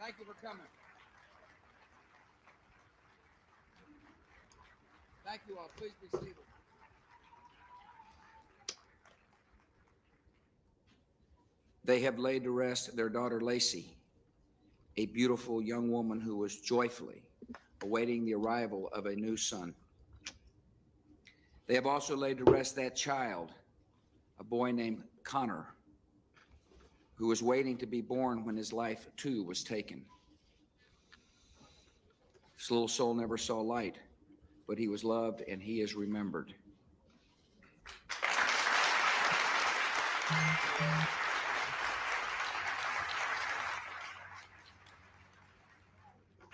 Thank you for coming. Thank you all. Please be seated. They have laid to rest their daughter Lacey, a beautiful young woman who was joyfully awaiting the arrival of a new son. They have also laid to rest that child, a boy named Connor, who was waiting to be born when his life too was taken. This little soul never saw light, but he was loved and he is remembered.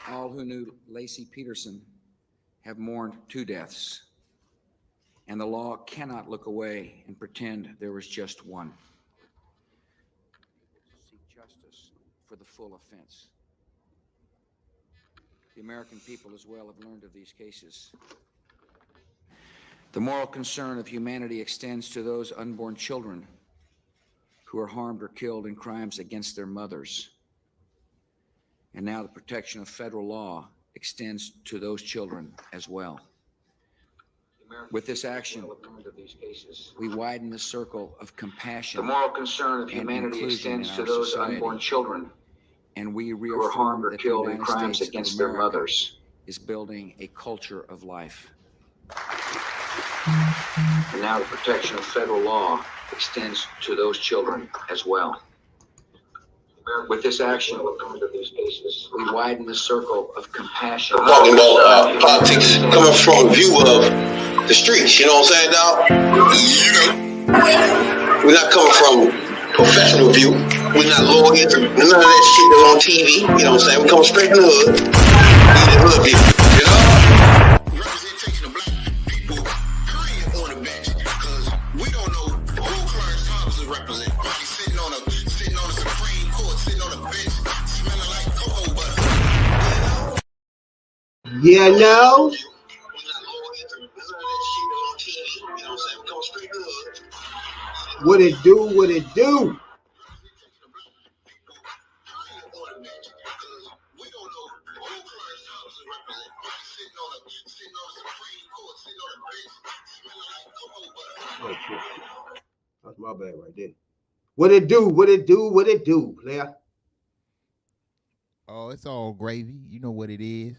All who knew Lacey Peterson have mourned two deaths, and the law cannot look away and pretend there was just one. Seek justice for the full offense. The American people as well have learned of these cases. The moral concern of humanity extends to those unborn children who are harmed or killed in crimes against their mothers. And now the protection of federal law extends to those children as well. With this action, we widen the circle of compassion. The moral concern of humanity extends to those unborn children, and we reaffirm who are harmed or killed in crimes against their mothers is building a culture of life. And now the protection of federal law extends to those children as well. With this action, we widen the circle of compassion. I'm talking about politics coming from a view of the streets, you know what I'm saying, dog? We're not coming from professional view. We're not lawyers, none of that shit that's on TV, you know what I'm saying? We come straight from the hood, the hood view, you know? Representation of black people, period, on the bench, because we don't know who Clarence Thomas is representing. He's sitting on the Supreme Court, sitting on a bench, smelling like cocoa butter. You know? What it do, what it do? Oh shit. That's my bad right there. What it do, what it do, what it do, player? Oh, it's all gravy. You know what it is.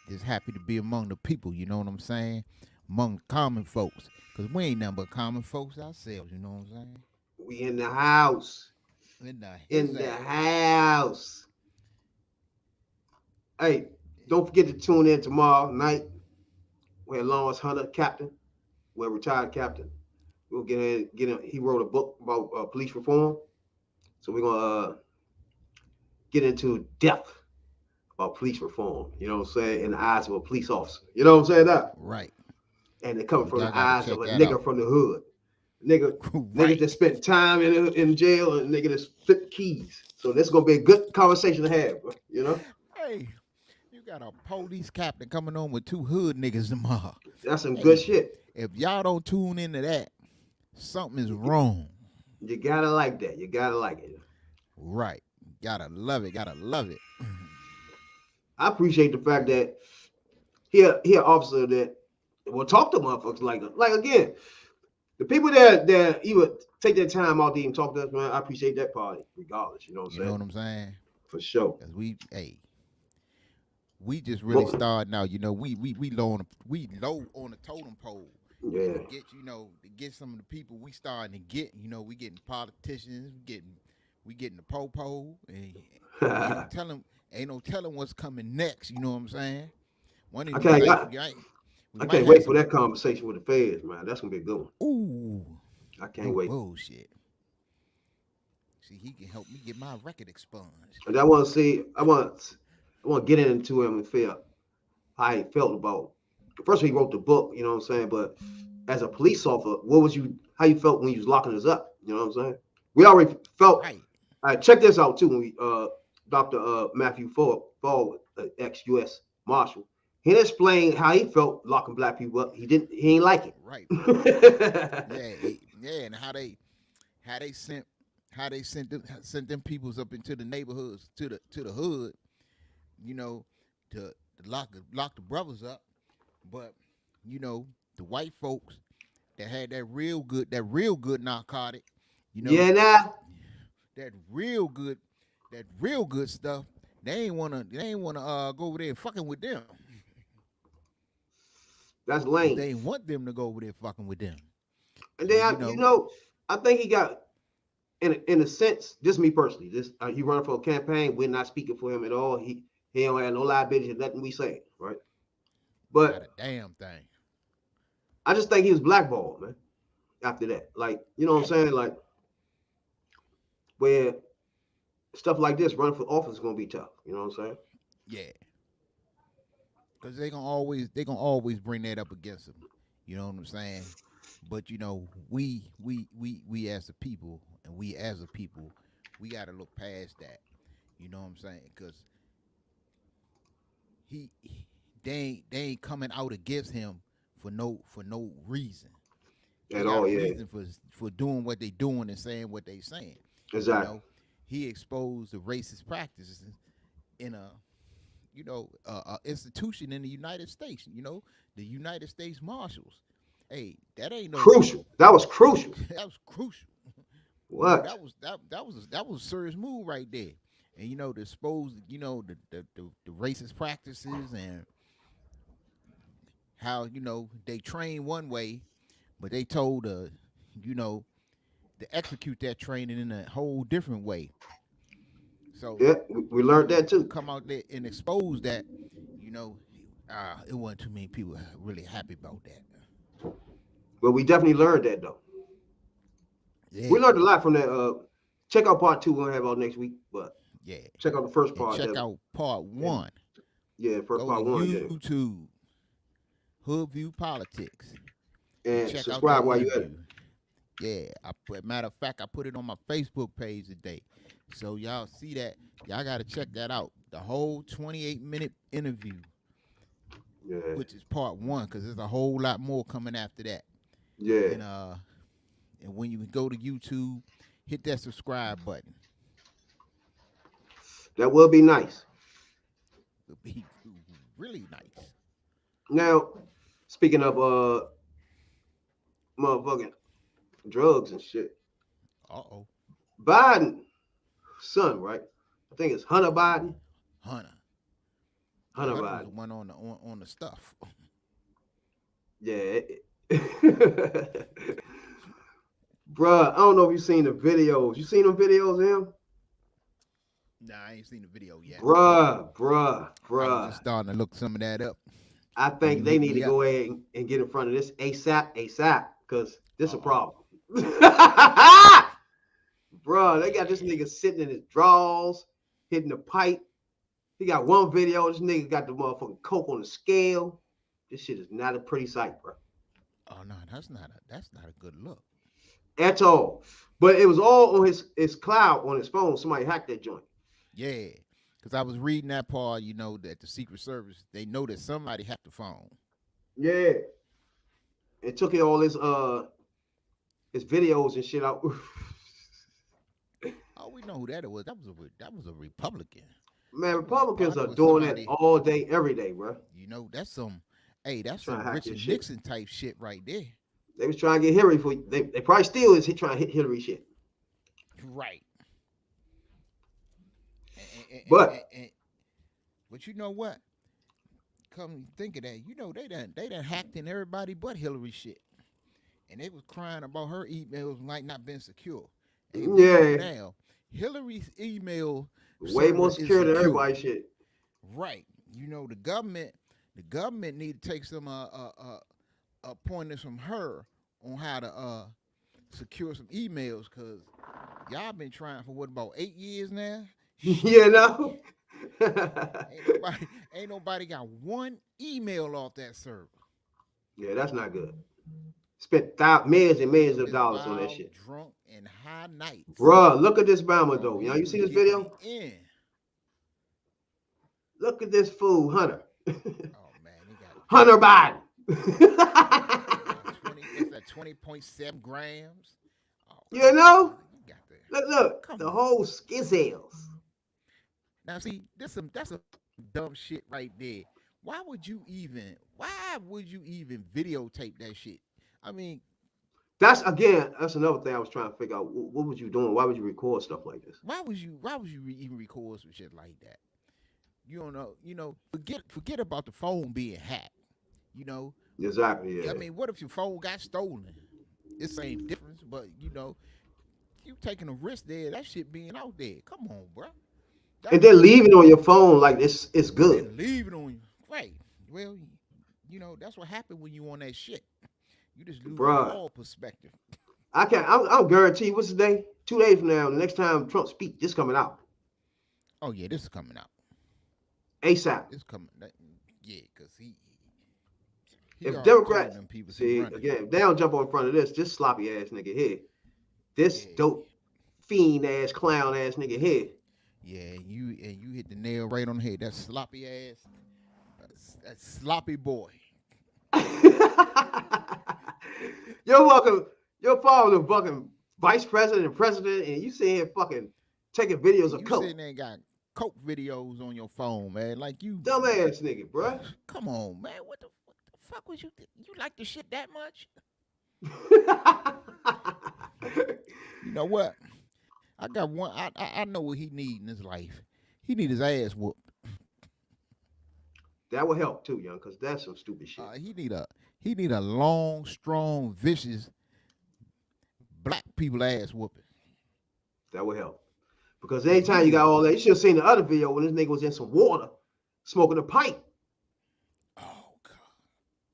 Just happy to be among the people, you know what I'm saying? Among common folks. Because we ain't nothing but common folks ourselves, you know what I'm saying? We in the house. In the house. Hey, don't forget to tune in tomorrow night. Where Lawrence Hunter, captain, we're a retired captain. We'll get in. He wrote a book about police reform. So we're gonna get into depth about police reform, you know what I'm saying, in the eyes of a police officer. You know what I'm saying? That? Right. And it coming from the eyes of a nigga from the hood. Nigga, right. Nigga that spent time in jail and nigga that flipped keys. So this is gonna be a good conversation to have, you know? Hey, you got a police captain coming on with two hood niggas tomorrow. That's some good shit. If y'all don't tune into that, something is wrong. You gotta like that. You gotta like it. Right. Gotta love it. Gotta love it. I appreciate the fact that he an officer that will talk to motherfuckers like again, the people that even take their time out to even talk to us, man. I appreciate that part, regardless. You know what I'm saying? You know what I'm saying? For sure. Cause we just really starting out. You know, we low on the totem pole. Yeah. To get some of the people we starting to get. You know, we getting politicians. We getting the po-po, and ain't no telling what's coming next. You know what I'm saying? I can't wait for that conversation with the feds, man. That's gonna be a good one. Ooh, I can't wait. Bullshit. See, he can help me get my record expunged. And I want to get into him and feel how he felt about. First, he wrote the book, you know what I'm saying. But as a police officer, how you felt when you was locking us up? You know what I'm saying? We already felt. Right. Check this out too. When we Dr. Matthew Ford, ex-U.S. Marshal, he explained how he felt locking black people up. He ain't like it. Right. yeah, and how they sent how they sent them peoples up into the neighborhoods to the hood, you know, to lock the brothers up. But you know, the white folks that had that real good narcotic, you know, Yeah, now that real good stuff. They ain't wanna go over there fucking with them. that's 'Cause lame. they ain't want them to go over there fucking with them. And So then I think he got in a sense. Just me personally. This he running for a campaign. We're not speaking for him at all. He don't have no liability. Nothing we say, right? not a But damn thing. I just think he was blackballed, man. After that, like you know what I'm saying, like where stuff like this, running for office is gonna be tough. You know what I'm saying? Yeah, because they gonna always bring that up against them. You know what I'm saying? But you know, we as a people, and we as a people, we got to look past that. You know what I'm saying? Because they ain't coming out against him for no reason. They At got all, a yeah, reason for doing what they doing and saying what they saying. You exactly. know, he exposed the racist practices in a institution in the United States. You know, the United States Marshals. Hey, that ain't no Crucial. That was crucial. that was crucial. You know, What? that was a serious move right there. And you know, to expose the racist practices and how they train one way, but they told to execute that training in a whole different way. So Yeah, we learned that to too. come out there and expose that, it wasn't too many people really happy about that. But we definitely learned that though. Yeah, We learned a lot from that. Check out part 2. We're gonna have out next week, but yeah. check out the first And part. check out part 1. Yeah, first Go part to 1. Yeah, YouTube, Hoodview Politics, and check out subscribe that while you at it. interview. Yeah, matter of fact, I put it on my Facebook page today, so y'all see that. Y'all got to check that out. The whole 28-minute interview, Yeah, which is part 1, because there's a whole lot more coming after that. yeah. And when you go to YouTube, hit that subscribe button. That will be nice. It'll be really nice. Now, speaking of motherfucking drugs and shit, Uh-oh. Biden, son, right? I think it's Hunter Biden. Hunter Hunter was Biden. the one on the stuff. Yeah. Bruh, I don't know if you seen the videos. You seen them videos of him? Nah, I ain't seen the video yet. Bruh. I was just starting to look some of that up. I think You they hit need me to up. go ahead and get in front of this ASAP, because this is a Uh-oh. problem. Bruh, they got this nigga sitting in his drawers, hitting the pipe. He got one video. This nigga got the motherfucking coke on the scale. This shit is not a pretty sight, bro. Oh no, that's not a good look. At all. But it was all on his cloud on his phone. Somebody hacked that joint. Yeah, because I was reading that part. That the Secret Service, they know that somebody hacked the phone. Yeah. It took all his videos and shit out. Oh, we know who that was. That was a Republican. Man, Republicans Probably are was doing somebody- that all day, every day, bro. That's some Trying some to hack Richard your shit. Nixon type shit right there. They was trying to get Hillary for they probably still is trying to hit Hillary shit. Right. But But you know what? Come think of that. They done hacked in everybody but Hillary shit. And they was crying about her emails might not been secure. And we know Yeah. now, Hillary's email way more server is secure than everybody's shit. Right. The government need to take some pointers from her on how to secure some emails, because y'all been trying for about 8 years now. You know? Ain't nobody got one email off that server. Yeah, that's not good. Spent millions and millions of Been dollars on that wild, shit. drunk, and high nights. Bruh, look at this Bama though. You see this Get video? me in. Look at this fool, Hunter. Oh man, he got Hunter Biden. 20.7 grams. Oh, You know? got there. Look, Come the on. whole skizzles. Now see, that's a dumb shit right there. Why would you even videotape that shit? I mean, That's another thing I was trying to figure out. What was you doing? Why would you record stuff like this? even record some shit like that? You don't know, forget about the phone being hacked. You know, Exactly. Yeah. I mean, what if your phone got stolen? It's same difference, but you taking a risk there. That shit being out there. Come on, bro. And then leave it on your phone like it's good. Then leave it on you. Right. Well, that's what happened when you on that shit. You just lose Bruh. all perspective. I'll guarantee you, what's the day? 2 days from now, the next time Trump speaks, this coming out. Oh yeah, this is coming out. ASAP. This coming. Yeah, because he If already Democrats, told them people to see, run it. again, if they don't jump on front of this sloppy ass nigga here, this Yeah. dope fiend ass clown ass nigga here. Yeah, and you hit the nail right on the head. That sloppy ass, that sloppy boy. You're welcome. Your father was fucking vice president and president, and you sitting here fucking taking videos of You coke. sitting there and got coke videos on your phone, man. Like you, Dumbass nigga, bruh. come on, man. What the fuck was you? You like the shit that much? You know what? I got one. I know what he need in his life. He need his ass whooped. That would help too, young, because that's some stupid shit. He need a long, strong, vicious black people ass whooping. That would help. Because anytime you got all that, you should have seen the other video when this nigga was in some water, smoking a pipe, Oh God.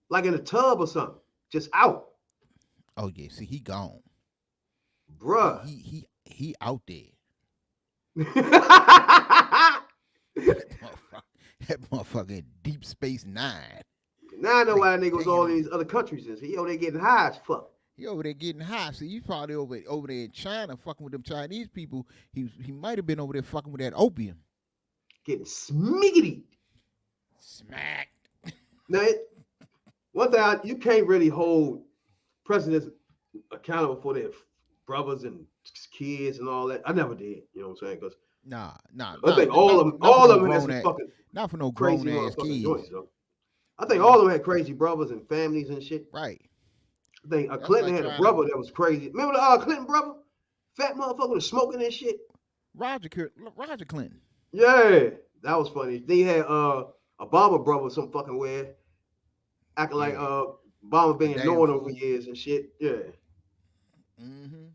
like in a tub or something, just out. Oh yeah. See, he gone. Bruh. He out there. That motherfucker Deep Space Nine. Now I know why that nigga was all these other countries is. He over there getting high as fuck. He over there getting high. See, you probably over there in China fucking with them Chinese people. He might have been over there fucking with that opium. Getting smiggity. Smack. Now, one thing, you can't really hold presidents accountable for their brothers and kids and all that. I never did. You know what I'm saying? Because Nah. I think all of them had some fucking not for no grown crazy ass motherfucking kids. joints, though. I think all of them had crazy brothers and families and shit. Right. I think That's Clinton like had a trying brother that was crazy. Remember the Clinton brother? Fat motherfucker was smoking and shit. Roger Clinton. Yeah, that was funny. Then you had Obama brother some fucking weird, acting like Yeah. Obama been A damn ignoring him fool. for years and shit. Yeah. Mm-hmm.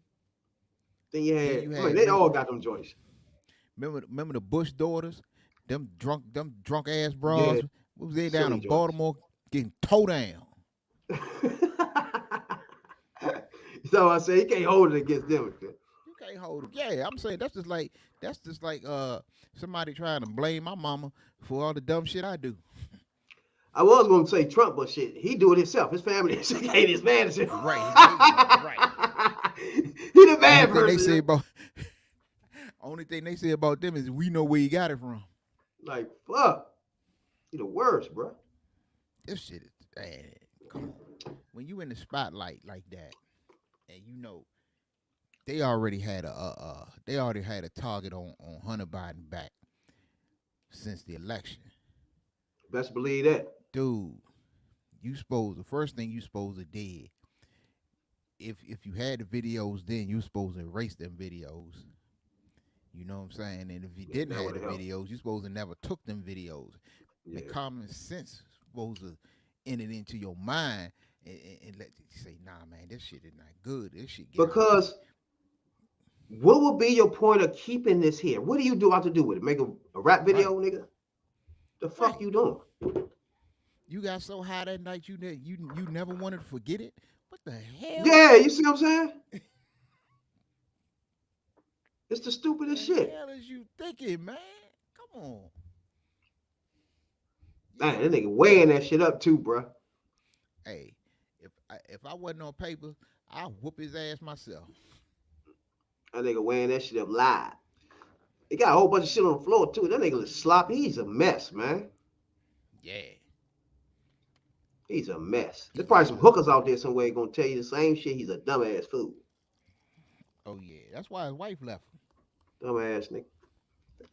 Then you had, you I had mean, they all got them joints. Remember the Bush daughters? Them drunk ass bras. Yeah. What was they down Silly in joints. Baltimore getting towed down? So I say you can't hold it against them. You can't hold them. Yeah, I'm saying that's just like somebody trying to blame my mama for all the dumb shit I do. I was going to say Trump, but shit, he do it himself. His family ain't his man. Right. He the bad Only thing they say about them is we know where he got it from. Like, fuck. He the worst, bro. This shit is come on. When you in the spotlight like that, and they already had a target on Hunter Biden back since the election. Best believe that. Dude, the first thing you supposed to did, if you had the videos then, you supposed to erase them videos. You know what I'm saying? And if you didn't have the videos, you supposed to never took them videos. Yeah. The common sense supposed to enter into your mind and let you say, nah, man, this shit is not good. This shit because what would be your point of keeping this here? What do you have to do with it? Make a rap video, nigga? The fuck you doing? You got so high that night you never wanted to forget it? What the hell? Yeah, you see what I'm saying? It's the stupidest What the shit. hell is you thinking, man? Come on. Man, that nigga weighing that shit up too, bro. Hey, if I wasn't on paper, I'd whoop his ass myself. That nigga weighing that shit up live. He got a whole bunch of shit on the floor too. That nigga is sloppy. He's a mess, man. Yeah. He's a mess. There's probably some hookers out there somewhere gonna tell you the same shit. He's a dumbass fool. Oh yeah, that's why his wife left him. Dumbass nigga.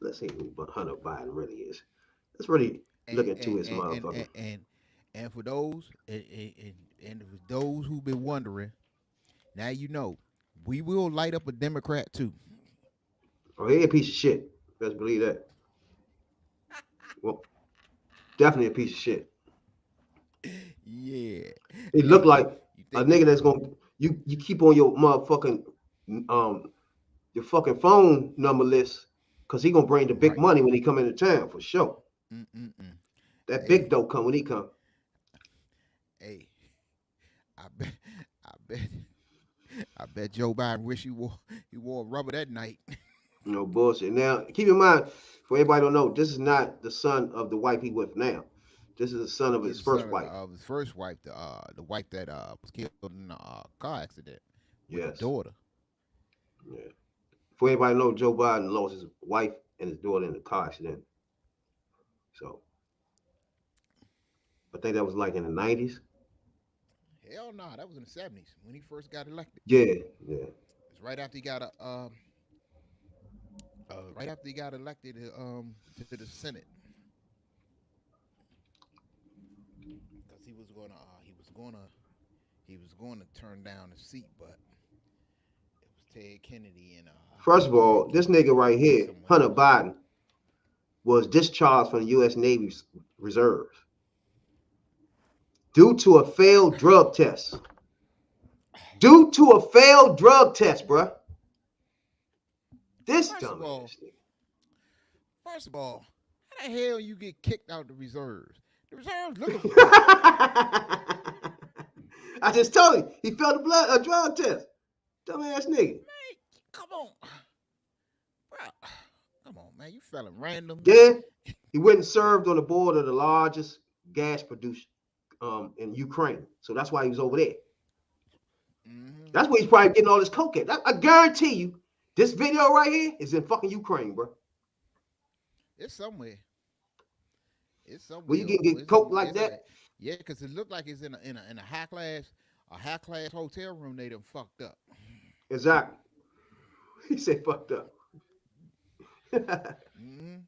Let's see who Hunter Biden really is. Let's really look And into and his and and motherfucker. and, and, and for those and for those who've been wondering, now you know we will light up a Democrat too. Oh, he a piece of shit. Let's believe that. Well, definitely a piece of shit. Yeah. He look Hey, like you a think nigga he? that's gonna you keep on um your fucking phone number list because he gonna bring the big Right. money when he come into town for sure. Mm-mm-mm. That big Hey, dough come when he come. hey. I bet, I bet, I bet Joe Biden wish he wore rubber that night. No bullshit. Now keep in mind, for everybody don't know, this is not the son of the wife he with now. This is the son of his He's the first son wife. of his first wife, the wife that was killed in a car accident with the Yes. daughter. Yeah. For everybody know, Joe Biden lost his wife and his daughter in a car accident. So I think that was like in the 90s. Hell no, that was in the '70s when he first got elected. Yeah, yeah. It's right after he got right after he got elected to the Senate, because he was gonna turn down the seat, but it was Ted Kennedy and First of Ted all, this Kennedy nigga right went here, somewhere Hunter else. Biden, was discharged from the U.S. Navy reserves due to a failed drug test. Due to a failed drug test, bruh. This First of all, dumbass nigga. first of all, how the hell you get kicked out the reserves? The reserves looking for you. I just told you he failed a drug test. Dumbass nigga. Man, come on, bro. Come on, man. You feeling random? Then he went and served on the board of the largest gas producer in Ukraine. So that's why he was over there. Mm-hmm. That's where he's probably getting all this coke at. I guarantee you, this video right here is in fucking Ukraine, bro. It's somewhere. It's Where somewhere. you can get coke like that? Yeah, because it looked like it's in a high class hotel room. They done fucked up. Exactly. He said fucked up. Mm-hmm.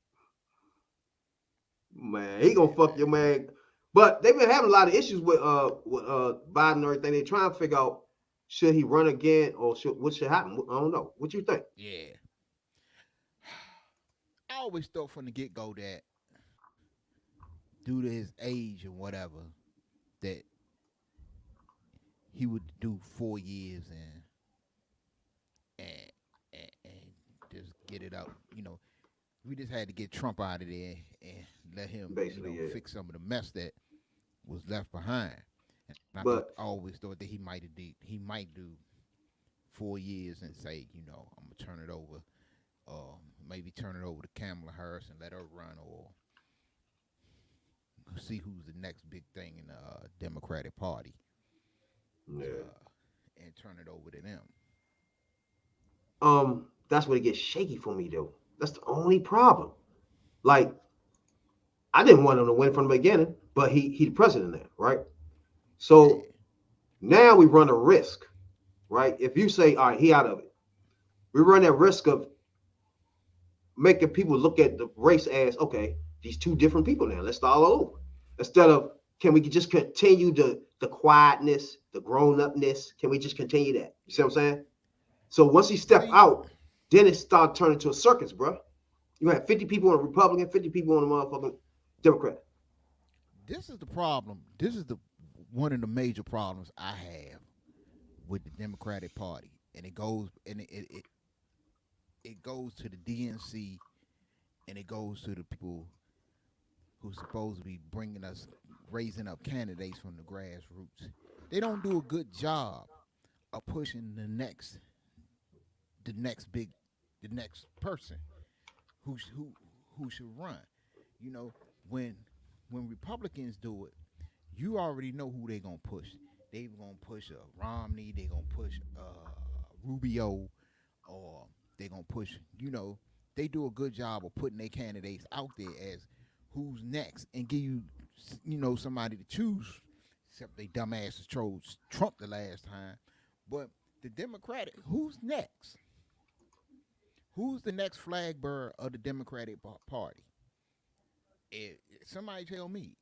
Man, he gonna Yeah, fuck man. your man. But they've been having a lot of issues with Biden and everything. They trying to figure out should he run again or what should happen. I don't know. What you think? Yeah. I always thought from the get go that due to his age and whatever, that he would do 4 years and just get it out. We just had to get Trump out of there and let him, Basically, yeah. fix some of the mess that was left behind. And But I always thought that he might do 4 years and say, I'm gonna turn it over, maybe turn it over to Kamala Harris and let her run, or see who's the next big thing in the Democratic Party, yeah. and turn it over to them. That's where it gets shaky for me though. That's the only problem. Like, I didn't want him to win from the beginning, but he the president now, right? So now we run a risk, right? If you say, all right, he out of it, we run that risk of making people look at the race as, okay, these two different people now. Let's start all over. Instead of, can we just continue the quietness, the grown-upness? Can we just continue that? You see what I'm saying? So once he stepped out, then it started turning to a circus, bro. You have 50 people on the Republican, 50 people on the motherfucking Democrat. This is the problem. This is one of the major problems I have with the Democratic Party, and it goes it goes to the DNC, and it goes to the people who's supposed to be raising up candidates from the grassroots. They don't do a good job of pushing the next person who should run. When Republicans do it, you already know who they're gonna push. They're gonna push Romney. They're gonna push Rubio, or they're gonna push. They do a good job of putting their candidates out there as who's next, and give you somebody to choose. Except they dumbasses chose Trump the last time, but the Democratic, who's next? Who's the next flag bearer of the Democratic Party? Somebody tell me.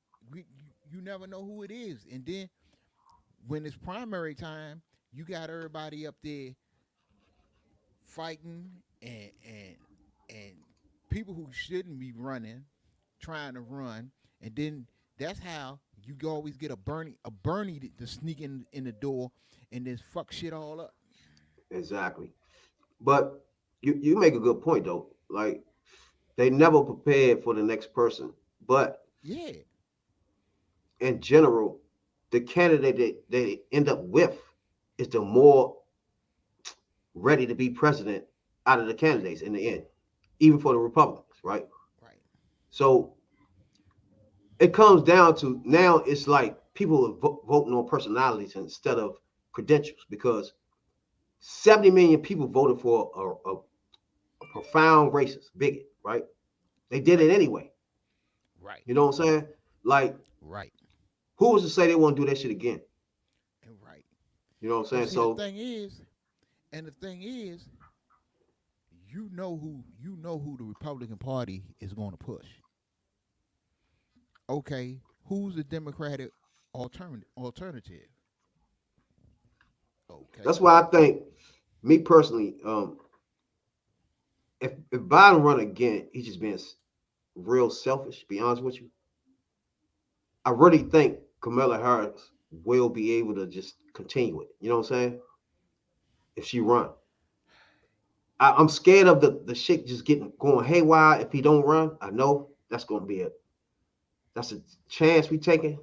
You never know who it is. And then when it's primary time, you got everybody up there fighting and people who shouldn't be running, trying to run, and then that's how you always get a Bernie to sneak in the door and just fuck shit all up. Exactly. But you make a good point though. Like they never prepared for the next person. But Yeah, in general, the candidate that they end up with is the more ready to be president out of the candidates in the end, even for the Republicans, right? right. So it comes down to now it's like people are voting on personalities instead of credentials because 70 million people voted for a profound racist bigot, right? They did it anyway. Right. You know what I'm saying? Like, Right. who was to say they want to do that shit again? And right. You know what I'm And saying? see So the thing is, you know who the Republican Party is going to push. Okay, who's the Democratic alternative? Okay. that's why I think, me personally, if Biden run again, he's just being real selfish. To be honest with you, I really think Kamala Harris will be able to just continue it. You know what I'm saying? If she run, I'm scared of the shit just going haywire if he don't run. I know that's going to be that's a chance we taking.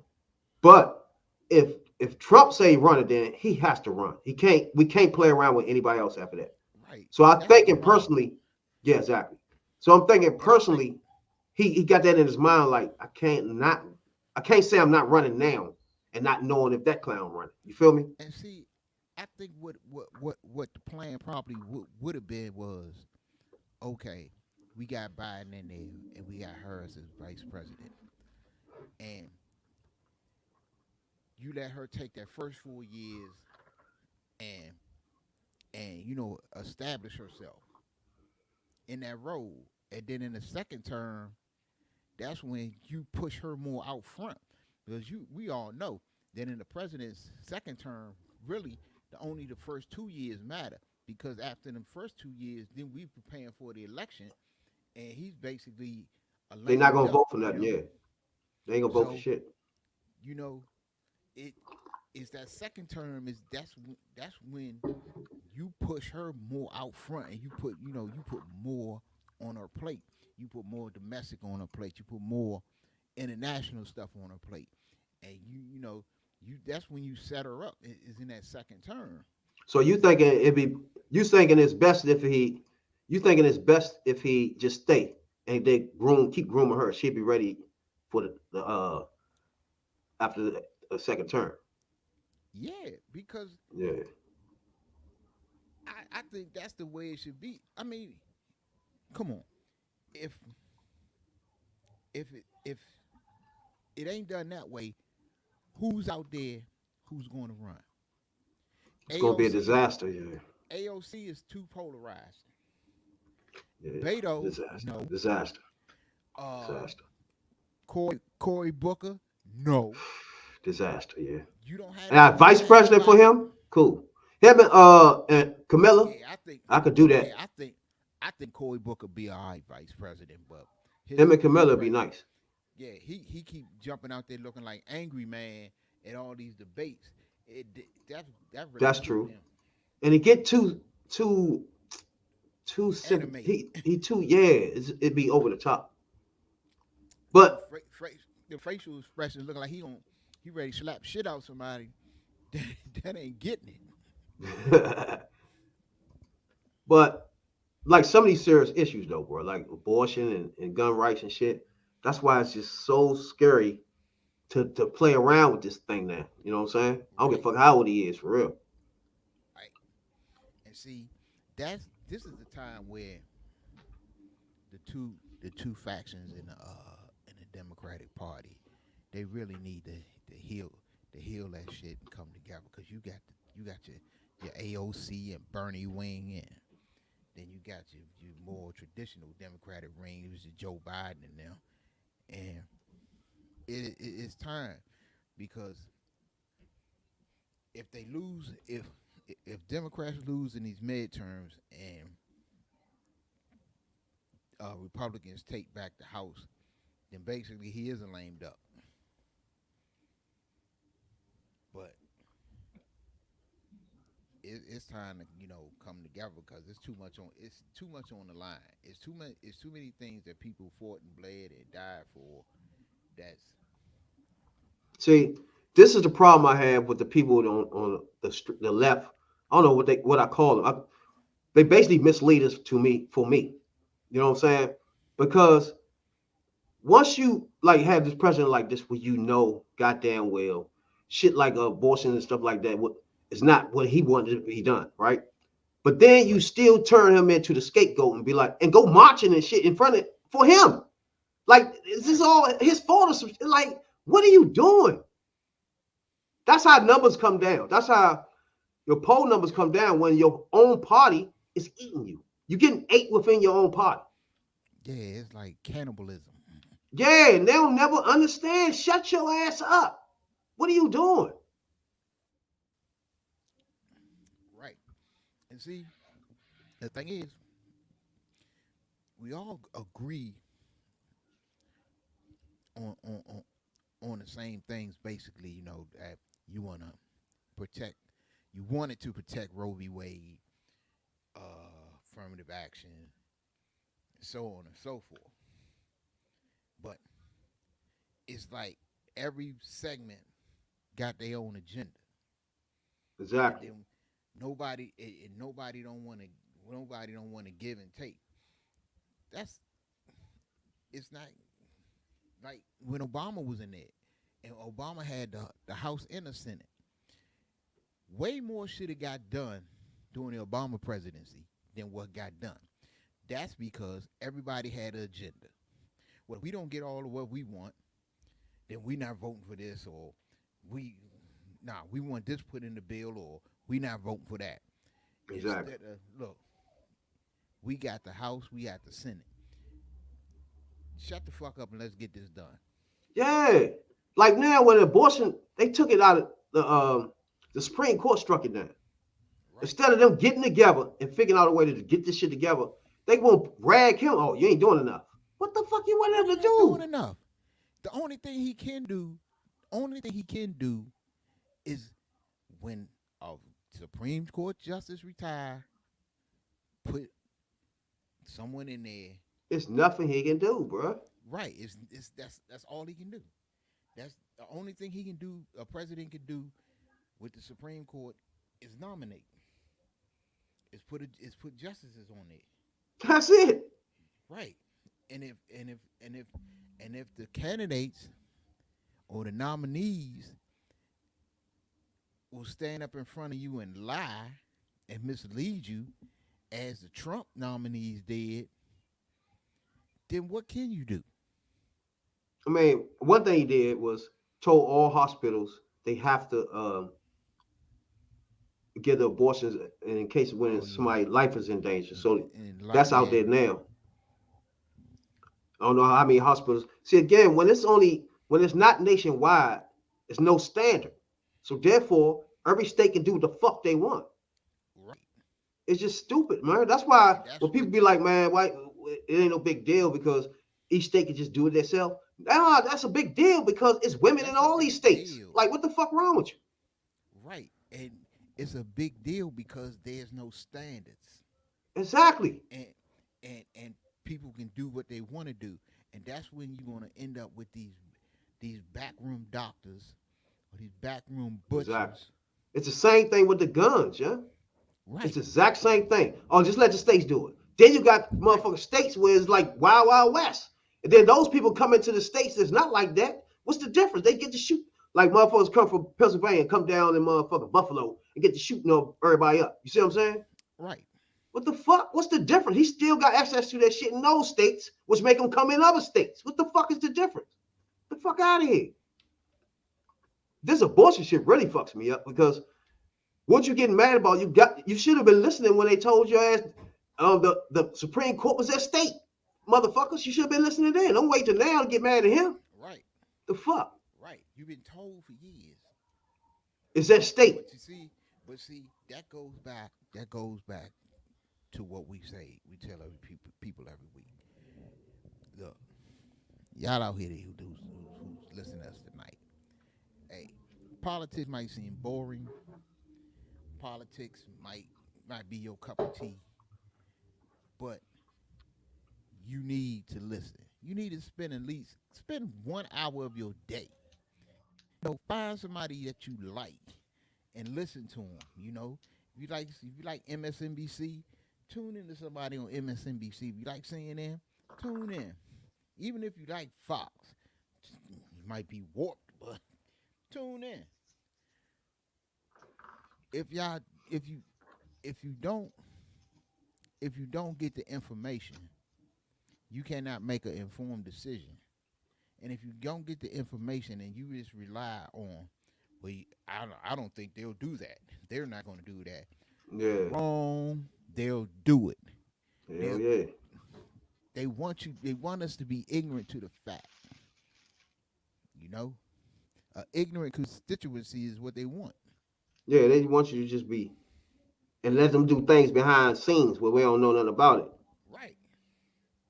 But if Trump say run it, then he has to run. We can't play around with anybody else after that. Right. So I'm That's the thinking problem. personally, yeah, exactly. So I'm thinking And I think personally, he got that in his mind. Like I can't say I'm not running now and not knowing if that clown running. You feel me? and see, I think what the plan probably would have been was, okay, we got Biden in there and we got Harris as vice president, and you let her take that first 4 years and establish herself in that role, and then in the second term, that's when you push her more out front because we all know that in the president's second term, really only the first 2 years matter because after the first 2 years, then we preparing for the election, and he's basically a They're lame not gonna duck, vote for nothing. Yeah, they ain't gonna vote for So shit. you know, it is that second term is that's when you push her more out front and you put more on her plate. You put more domestic on her plate. You put more international stuff on her plate, and you that's when you set her up is in that second term. So you thinking it's best if he just stay and they keep grooming her. She'll be ready for the after the second term. Yeah, because Yeah. I think that's the way it should be. I mean, come on, if if it ain't done that way, who's out there who's going to run? It's gonna be a AOC disaster. Yeah. AOC is too polarized. Yeah. Beto, Disaster. no. Disaster. Uh, Disaster. Cory Booker, no. Disaster. Yeah. You don't have And vice president for him? Cool. Him and Camilla, Yeah, I could do that. Yeah, I think Cory Booker be all right vice president, but Him and Camilla would be nice. Yeah, he keep jumping out there looking like angry man at all these debates. That really That's killed true. him. And he get too Animated. he too it'd be over the top. But The facial expressions looking like he ready to slap shit out somebody. That ain't getting it. but like some of these serious issues though, bro, like abortion and gun rights and shit. That's why it's just so scary to play around with this thing now. You know what I'm saying? I don't give a fuck how old he is, for real. Right. And see, this is the time where the two factions in the Democratic Party, they really need to heal that shit and come together because you got your AOC and Bernie wing, and then you got your more traditional Democratic wing, which is Joe Biden and them. And it's time, because if they lose, if Democrats lose in these midterms and Republicans take back the House, then basically he isn't lame duck. But it's time to come together, because it's too much on the line. It's too many things that people fought and bled and died for. That's See, this is the problem I have with the people on the left. I don't know what I call them. They basically mislead us for me. You know what I'm saying? Because once you like have this president like this, where goddamn well, shit like abortion and stuff like that, it's not what he wanted to be done, right? But then you still turn him into the scapegoat and be like, and go marching and shit in front of for him. Like, is this all his fault or some shit? Like, what are you doing? That's how numbers come down. That's how your poll numbers come down, when your own party is eating you. You're getting ate within your own party. Yeah, it's like cannibalism. Yeah, and they'll never understand. Shut your ass up. What are you doing? Right. And see, the thing is, we all agree on the same things, basically. That you wanted to protect Roe v. Wade, affirmative action, so on and so forth. But it's like every segment got their own agenda. Exactly. And nobody don't want to give and take. It's not like when Obama was in there, and Obama had the House and the Senate. Way more should have got done during the Obama presidency than what got done. That's because everybody had an agenda. Well, if we don't get all of what we want, then we're not voting for this, or we want this put in the bill, or we not voting for that. Exactly. Look, we got the House, we got the Senate. Shut the fuck up and let's get this done. Yeah. Like now with abortion, they took it out of the Supreme Court struck it down. Right. Instead of them getting together and figuring out a way to get this shit together, they won't rag him. Oh, you ain't doing enough. What the fuck you want him to do? Doing enough. The only thing he can do is when a Supreme Court justice retire, put someone in there. It's nothing he can do, bro. Right. That's all he can do. That's the only thing he can do. A president can do with the Supreme Court is nominate. Is put justices on there. That's it. Right. And if the candidates or the nominees will stand up in front of you and lie and mislead you, as the Trump nominees did, then what can you do? I mean, one thing he did was told all hospitals they have to get the abortions in case when somebody's life is in danger. So that's out there now. I don't know how many hospitals. See, again, when it's not nationwide, it's no standard. So therefore, every state can do what the fuck they want. Right. It's just stupid, man. That's why when people be like, man, why it ain't no big deal because each state can just do it themselves. Nah, that's a big deal because it's women in all these states. Like, what the fuck wrong with you? Right. And it's a big deal because there's no standards. Exactly. And people can do what they want to do. And that's when you're going to end up with these backroom doctors or these backroom butchers. Exactly. It's the same thing with the guns, yeah? Right. It's the exact same thing. Oh, just let the states do it. Then you got motherfucking states where it's like Wild Wild West. And then those people come into the states that's not like that. What's the difference? They get to shoot. Like motherfuckers come from Pennsylvania and come down in motherfucking Buffalo and get to shooting everybody up. You see what I'm saying? Right. What the fuck? What's the difference? He still got access to that shit in those states, which make him come in other states. What the fuck is the difference? Get the fuck out of here. This abortion shit really fucks me up because What you getting mad about? You should have been listening when they told your ass the Supreme Court was at stake. Motherfuckers, you should have been listening then. Don't wait till now to get mad at him. Right, The fuck? right. You've been told for years. It's at stake. But see, that goes back. That goes back to what we say. We tell every people every week. Look, y'all out here who's listening to us tonight. Hey, politics might seem boring. Politics might be your cup of tea, but you need to listen. You need to spend 1 hour of your day. Find somebody that you like and listen to them. If you like MSNBC, tune into somebody on MSNBC. If you like CNN, tune in. Even if you like Fox, you might be warped, but tune in. If you don't get the information, you cannot make an informed decision. And if you don't get the information and you just rely on, well, I don't think they'll do that. They're not going to do that. Yeah. Wrong. They'll do it. Hell yeah. They want us to be ignorant to the fact. Ignorant constituency is what they want. Yeah, they want you to just be and let them do things behind scenes where we don't know nothing about it. Right.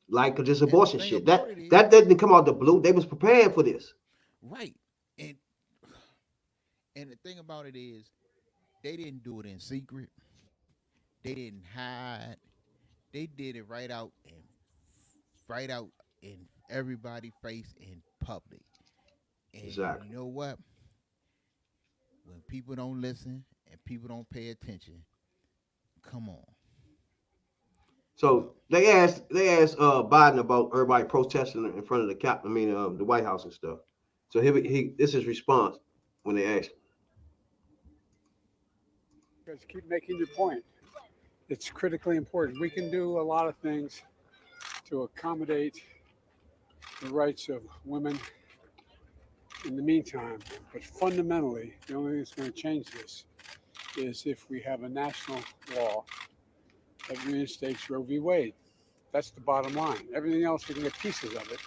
Like this abortion thing shit. about That didn't come out the blue. They was preparing for this. Right. And the thing about it is, they didn't do it in secret. They didn't hide. They did it right out in everybody's face in public. And Exactly. You know what? When people don't listen and people don't pay attention, come on. So they asked Biden about everybody protesting in front of the White House and stuff. So this is his response when they asked. Just keep making your point. It's critically important. We can do a lot of things to accommodate the rights of women in the meantime, but fundamentally, the only thing that's going to change this is if we have a national law that reinstates Roe v. Wade. That's the bottom line. Everything else, we can get pieces of it,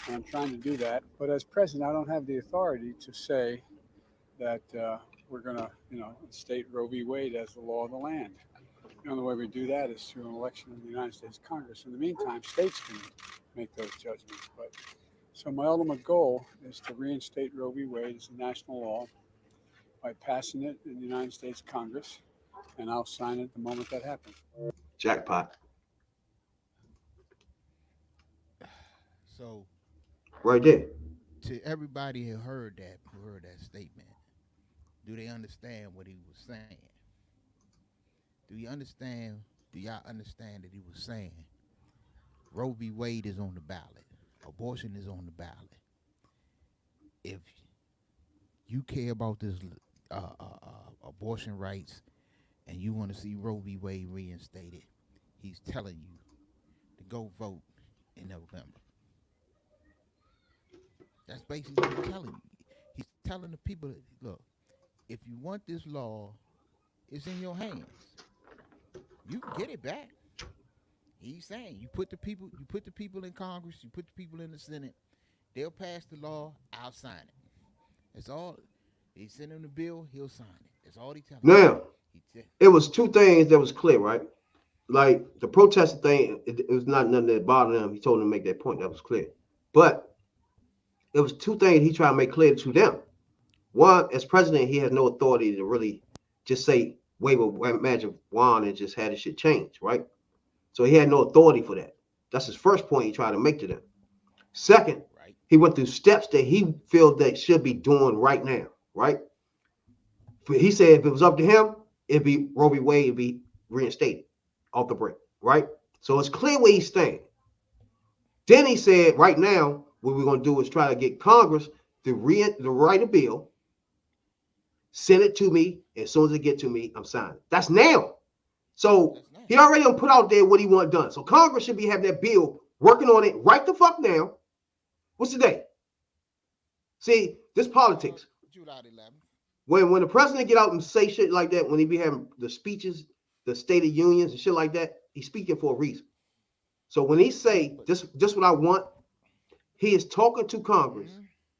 and I'm trying to do that. But as president, I don't have the authority to say that we're going to, state Roe v. Wade as the law of the land. The only way we do that is through an election in the United States Congress. In the meantime, states can make those judgments. So my ultimate goal is to reinstate Roe v. Wade as a national law by passing it in the United States Congress, and I'll sign it the moment that happens. Jackpot. So Right there. to everybody who heard that statement, do they understand what he was saying? Do y'all understand that he was saying Roe v. Wade is on the ballot? Abortion is on the ballot. If you care about this abortion rights and you want to see Roe v. Wade reinstated, he's telling you to go vote in November. That's basically what he's telling you. He's telling the people, look, if you want this law, it's in your hands. You can get it back. He's saying you put the people in Congress, you put the people in the Senate, they'll pass the law, I'll sign it. That's all. They send him the bill, he'll sign it. That's all he telling Now, it was two things that was clear, right? Like the protest thing, it was not nothing that bothered him. He told them to make that point. That was clear. But it was two things he tried to make clear to them. One, as president, he has no authority to really just say, wave a magic wand and just have this shit change, right? So he had no authority for that. That's his first point he tried to make to them. Second, right. He went through steps that he feels that should be doing right now, right? He said if it was up to him, it'd be Roe v. Wade, it'd be reinstated off the break, right? So it's clear where he's staying. Then he said, right now, what we're going to do is try to get Congress to write a bill, send it to me. As soon as it gets to me, I'm signing. That's now. So he already put out there what he want done. So Congress should be having that bill, working on it right the fuck now. What's the day? See, this politics. July 11th. when the president get out and say shit like that, when he be having the speeches, the State of Unions and shit like that, he's speaking for a reason. So when he say this what I want, he is talking to Congress,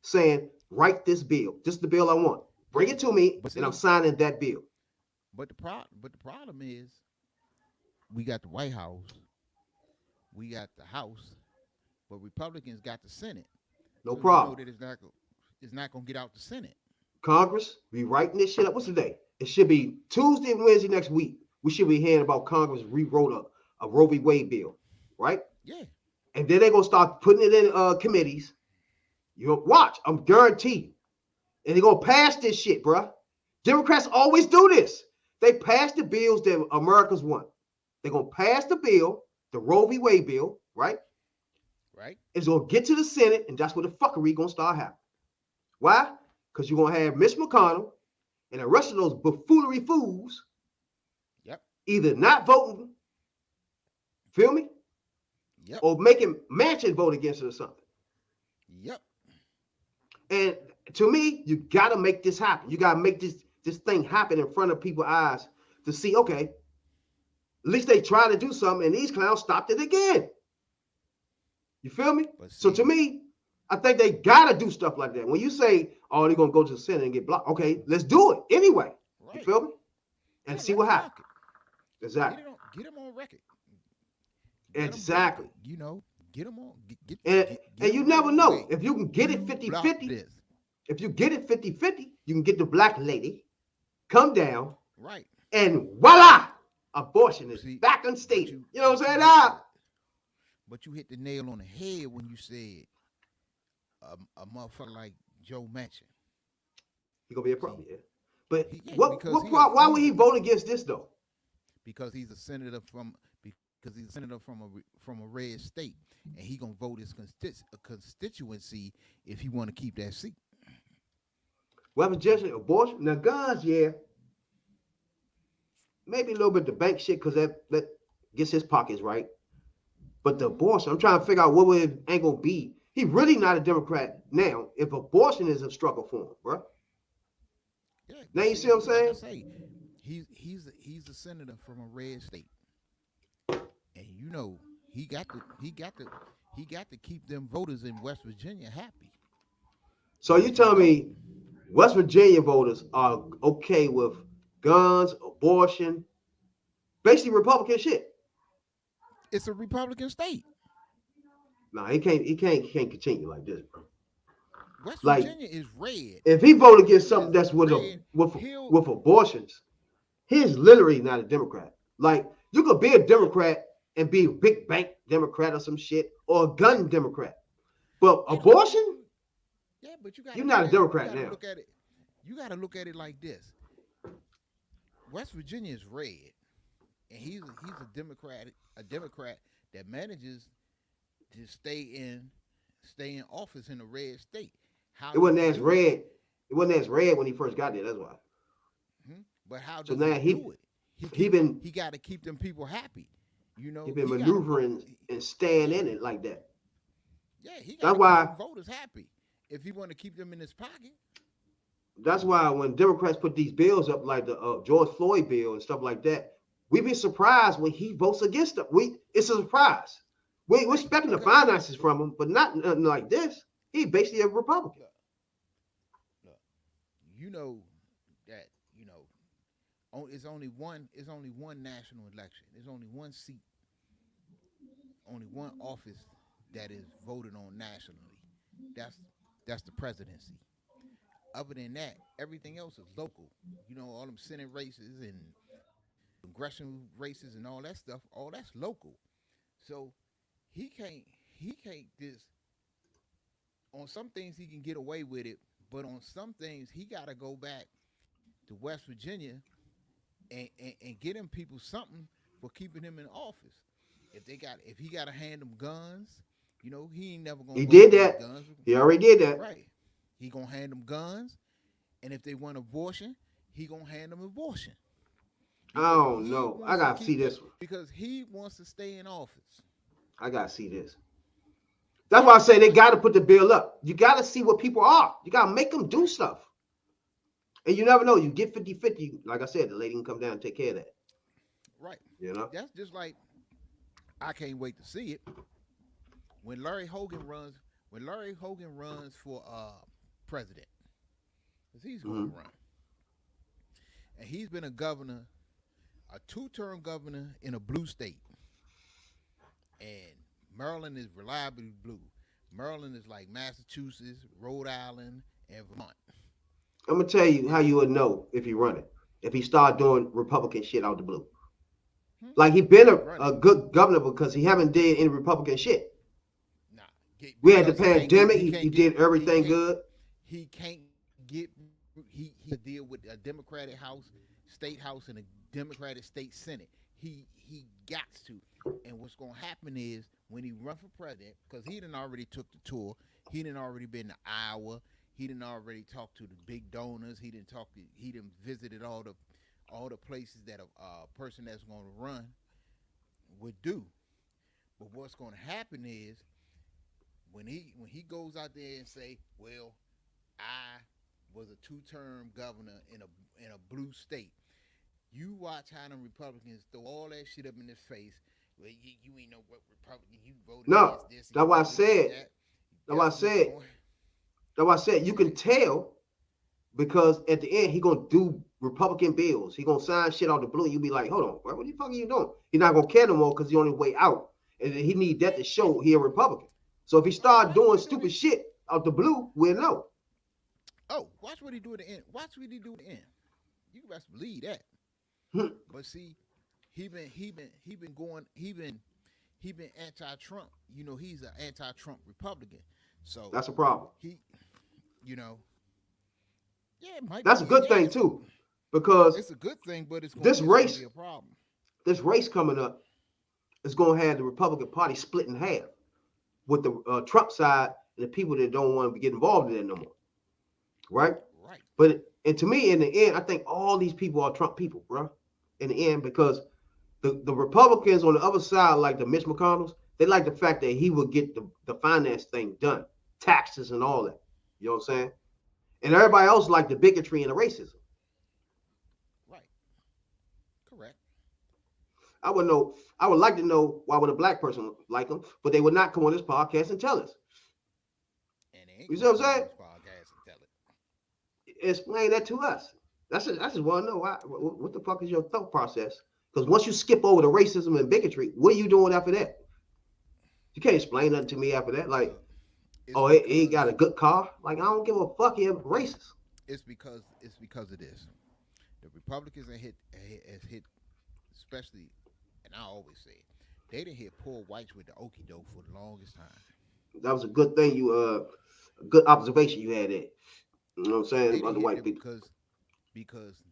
saying, write this bill. This is the bill I want. Bring it to me, and I'm signing that bill. But the problem is, we got the White House, we got the House, but Republicans got the Senate. No So problem. You know that it's not gonna get out the Senate. Congress, we writing this shit up. What's the day? It should be Tuesday and Wednesday next week. We should be hearing about Congress rewrote a Roe v. Wade bill, right? Yeah. And then they're gonna start putting it in committees. You watch, I'm guaranteed. And they're gonna pass this shit, bruh. Democrats always do this. They pass the bills that Americans want. They're gonna pass the bill, the Roe v. Wade bill, right? Right. It's gonna get to the Senate, and that's where the fuckery gonna start happening. Why? Because you're gonna have Mitch McConnell and the rest of those buffoonery fools either not voting, feel me? Or making Manchin vote against it or something. And to me, you gotta make this happen. You gotta make this thing happen in front of people's eyes to see, okay, at least they tried to do something and these clowns stopped it again. You feel me? So to me, I think they gotta do stuff like that. When you say, oh, they're gonna go to the Senate and get blocked, okay, let's do it anyway. Right. You feel me? And see what happens. Exactly. Get them on record. Exactly. You know, get them on. And you never know. If you can get it 50-50, if you get it 50-50, you can get the black lady, come down, right, and voila, abortion is back unstated. You know what I'm saying? But you hit the nail on the head when you said a motherfucker like Joe Manchin. He gonna be a problem, yeah. But why would he vote against this though? Because he's a senator from a red state, and he gonna vote his constituency if he want to keep that seat. Weapons, objection, abortion. Now guns, yeah, maybe a little bit the bank shit because that gets his pockets right. But the abortion, I'm trying to figure out what it ain't gonna be. He really not a Democrat now if abortion is a struggle for him, bro. Yeah, now you see what I'm saying? He's a senator from a red state, and you know he got to keep them voters in West Virginia happy. So you tell me West Virginia voters are okay with guns, abortion, basically Republican shit. It's a Republican state. No, he can't continue like this, bro. West Virginia is red. If he vote against something that's with abortions, he's literally not a Democrat. Like, you could be a Democrat and be a big bank Democrat or some shit, or a gun Democrat. But abortion? Yeah, but you're not a Democrat now. You got to look at it like this. West Virginia is red, and he's a Democrat that manages to stay in office in a red state. It wasn't as red. It wasn't as red when he first got there. That's why. But how does he do it? He got to keep them people happy. You know, he's been maneuvering and staying in it like that. Yeah, he got to keep them voters happy if he want to keep them in his pocket. That's why when Democrats put these bills up, like the George Floyd bill and stuff like that, we be surprised when he votes against them. It's a surprise. We're expecting the finances from him, but not nothing like this. He's basically a Republican. Look, you know that it's only one national election. There's only one seat, only one office that is voted on nationally. That's the presidency. Other than that, everything else is local. You know, all them Senate races and congressional races and all that stuff, all that's local. So he can't just, on some things he can get away with it, but on some things he gotta go back to West Virginia and get them people something for keeping him in office. If he gotta hand them guns, you know, he ain't never gonna. He did that. Guns. He already did that. Right. He gonna hand them guns, and if they want abortion, he gonna hand them abortion. I don't know. I gotta see this one because he wants to stay in office. I gotta see this. That's why I say they gotta put the bill up. You gotta see what people are. You gotta make them do stuff. And you never know. You get 50-50. Like I said, the lady can come down and take care of that. Right. You know? That's just like I can't wait to see it when Larry Hogan runs. When Larry Hogan runs for president, because he's going to run, and he's been a governor, a two-term governor in a blue state, and Maryland is reliably blue. Maryland is like Massachusetts, Rhode Island, and Vermont. I'm gonna tell you how you would know if he run it. If he start doing Republican shit out the blue. Like he been a good governor because he haven't did any Republican shit. Nah, We had the because he can't pandemic. get- He did everything he can't- good. He can't get he deal with a Democratic House, State House, and a Democratic State Senate. He got to. And what's gonna happen is when he run for president, because he done already took the tour, he done already been to Iowa, he done already talked to the big donors, he done visited all the places that a person that's gonna run would do. But what's gonna happen is when he goes out there and say, well, I was a two-term governor in a blue state. You watch how the Republicans throw all that shit up in his face. Well, you ain't know what Republican you voted No, against this. that's why I said. That's why I said. That's why I said you can tell because at the end he gonna do Republican bills. He gonna sign shit out the blue. You be like, hold on, bro, what the fuck are you doing? He's not gonna care no more because he's on his way out, and he need that to show he a Republican. So if he start doing stupid shit out the blue, we'll know. Oh, watch what he do at the end. Watch what he do at the end. You best believe that. But see, he been anti-Trump. You know, he's an anti-Trump Republican. So That's a problem. he, you know, yeah, it might That's a be- good yeah, thing too, because It's a good thing, but it's This gonna race- be a problem. this race coming up is gonna have the Republican Party split in half, with the Trump side and the people that don't want to get involved in it no more. Right? Right. But and to me, in the end, I think all these people are Trump people, bro. In the end, because the Republicans on the other side, like the Mitch McConnells, they like the fact that he will get the finance thing done, taxes and all that. You know what I'm saying? And everybody else like the bigotry and the racism. Right. Correct. I would like to know why would a black person like him, but they would not come on this podcast and tell us. And they ain't You see gonna what I'm come on saying? this podcast and tell it. Explain that to us. I just want to know why. What the fuck is your thought process? Because once you skip over the racism and bigotry, what are you doing after that? You can't explain nothing to me after that. Like, It's oh, he because- got a good car. Like, I don't give a fuck. You're racist. It's because of this. The Republicans has hit, especially, and I always say it, they didn't hit poor whites with the okie doke for the longest time. That was a good thing. A good observation you had there. You know what I'm saying? They About the didn't white hit people. them because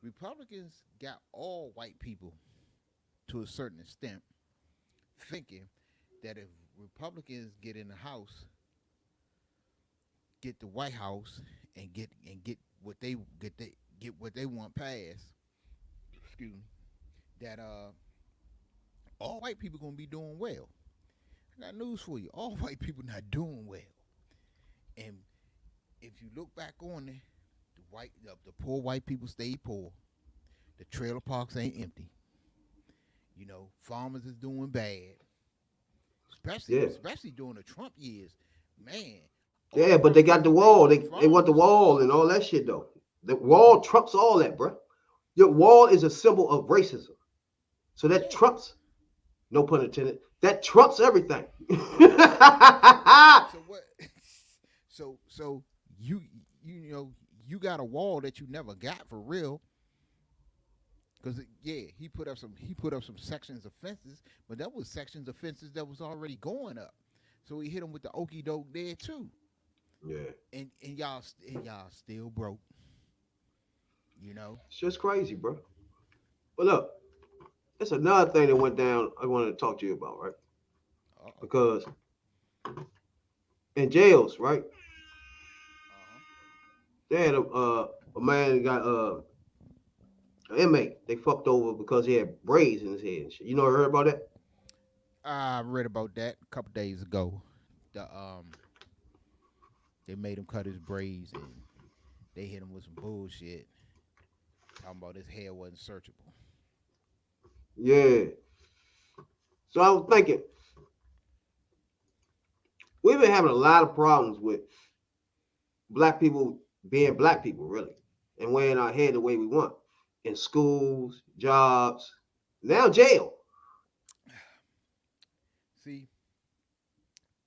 Republicans got all white people to a certain extent, thinking that if Republicans get in the House, get the White House, and get what they want passed, excuse me, that all white people gonna be doing well. I got news for you: all white people not doing well. And if you look back on it, the poor white people stay poor. The trailer parks ain't empty. You know, farmers is doing bad, especially during the Trump years. Man. Yeah, but they got the wall. They want the wall and all that shit though. The wall trumps all that, bro. Your wall is a symbol of racism. So that trumps, no pun intended, that trumps everything. So what? So you know you got a wall that you never got for real. Because he put up some sections of fences, but that was sections of fences that was already going up. So he hit him with the okie doke there too. Yeah. And y'all still broke. You know? It's just crazy, bro. But look, it's another thing that went down I wanted to talk to you about, right? Uh-oh. Because in jails, right? They had a man got an inmate they fucked over because he had braids in his head and shit. You know, heard about that? I read about that a couple days ago. they made him cut his braids and they hit him with some bullshit talking about his hair wasn't searchable. Yeah. So I was thinking, we've been having a lot of problems with black people being black people, really, and wearing our hair the way we want in schools, jobs, now jail. See,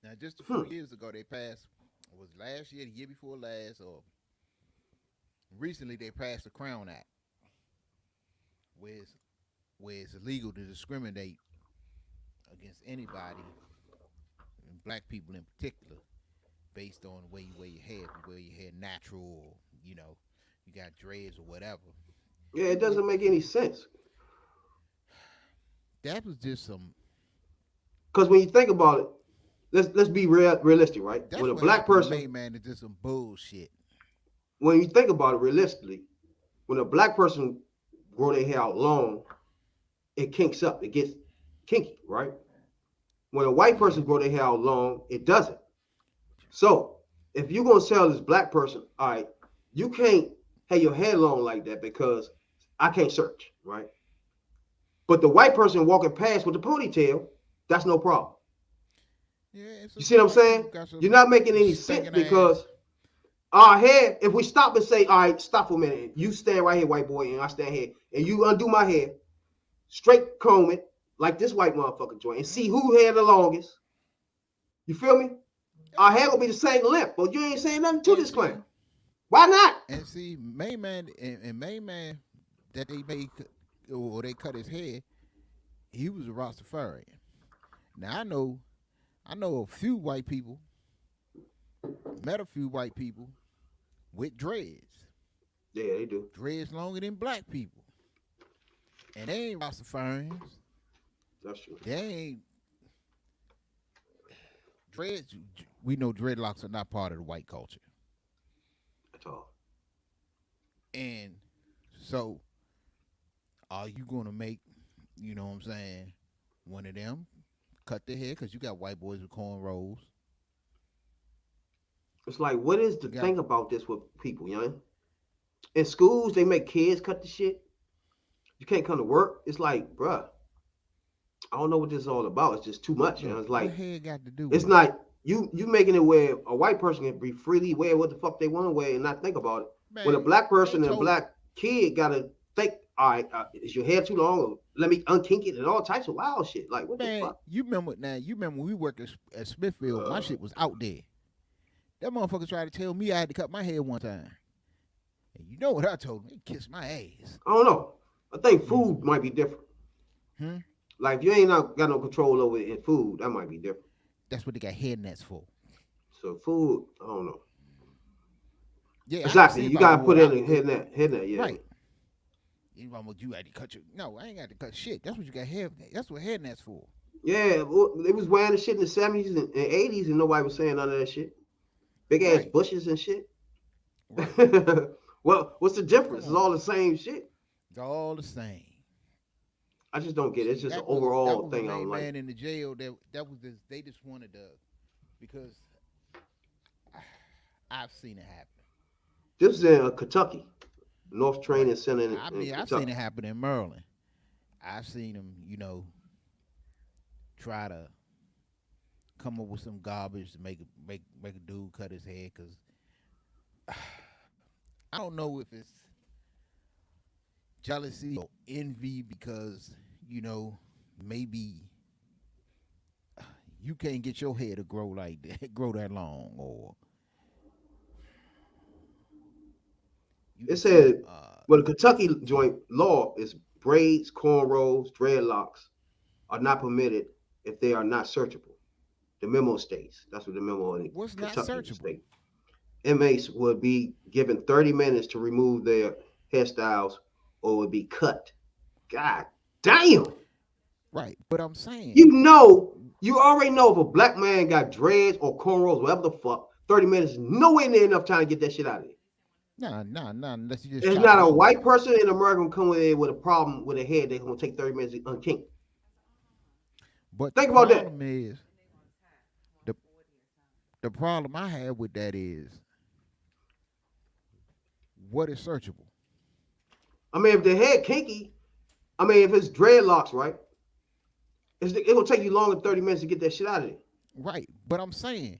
now just a few years ago they passed, it was last year, the year before last, or recently they passed the Crown Act, where it's illegal to discriminate against anybody, and black people in particular, based on the way you wear your hair. If you wear your hair natural, or you got dreads or whatever. Yeah, it doesn't make any sense. That was just some. Because when you think about it, let's be realistic, right? That's When a what black happened to person, me, man, is just some bullshit. when you think about it realistically, when a black person grow their hair out long, it kinks up. It gets kinky, right? When a white person grow their hair out long, it doesn't. So if you're gonna sell this black person, all right, you can't have your hair long like that because I can't search, right? But the white person walking past with the ponytail, that's no problem. Yeah, You see what I'm saying? You're not making any sense because our hair, if we stop and say, all right, stop for a minute, you stand right here, white boy, and I stand here, and you undo my hair, straight comb it, like this white motherfucker joint, and see who hair the longest. You feel me? Our hair will be the same length, but you ain't saying nothing to this clown. Why not? And see, main man that they made or they cut his hair, he was a Rastafarian. Now I know a few white people, met a few white people with dreads. Yeah, they do. Dreads longer than black people. And they ain't Rastafarians. That's true. They ain't dreads. We know dreadlocks are not part of the white culture. At all. And so, are you going to make, you know what I'm saying, one of them cut their hair? Because you got white boys with cornrows. It's like, what is the thing about this with people, young? In schools, they make kids cut the shit. You can't come to work. It's like, bruh, I don't know what this is all about. It's just too much. You know? It's like, what hair got to do it's with not, you making it where a white person can be freely wear what the fuck they want to wear and not think about it. Man, When a black person they and a told- black kid got to think, all right, is your hair too long? Or let me unkink it and all types of wild shit. Like, what the Man, fuck? you remember when we worked at Smithfield, my shit was out there. That motherfucker tried to tell me I had to cut my hair one time. And you know what I told him? He kissed my ass. I don't know. I think food might be different. Like, if you ain't got no control over it in food, that might be different. That's what they got hair nets for. So food, I don't know. Yeah, Exactly. You gotta put in a head net, yeah. Right. You had to cut your no, I ain't got to cut shit. That's what you got hair. That's what hair nets for. Yeah, well, they was wearing the shit in the 70s and 80s and nobody was saying none of that shit. Big ass bushes and shit. Right. Well, what's the difference? It's all the same shit. It's all the same. I just don't get it. It's just That an was- overall that was thing. the I'm main like, man in the jail. That was this, they just wanted to, because I've seen it happen. this is in Kentucky, North Training Center in I mean, I've Kentucky. seen it happen in Maryland. I've seen them, try to come up with some garbage to make a dude cut his hair, because I don't know if it's jealousy or envy, because maybe you can't get your hair to grow like that, grow that long, or It said, well, the Kentucky joint law is braids, cornrows, dreadlocks are not permitted if they are not searchable. The memo states. That's what the memo in What's not Kentucky searchable? state. Inmates would be given 30 minutes to remove their hairstyles or would be cut. God damn. right. But I'm saying, You already know if a black man got dreads or cornrows, whatever the fuck, 30 minutes is nowhere near enough time to get that shit out of there. nah, unless you just There's chop not it a off. white person in America come in there with a problem with a head. They're gonna take 30 minutes to unkink. But Think the about that. problem is, the the problem I have with that is what is searchable? I mean, if the head kinky, I mean, if it's dreadlocks, right? It will take you longer than 30 minutes to get that shit out of it. Right. But I'm saying,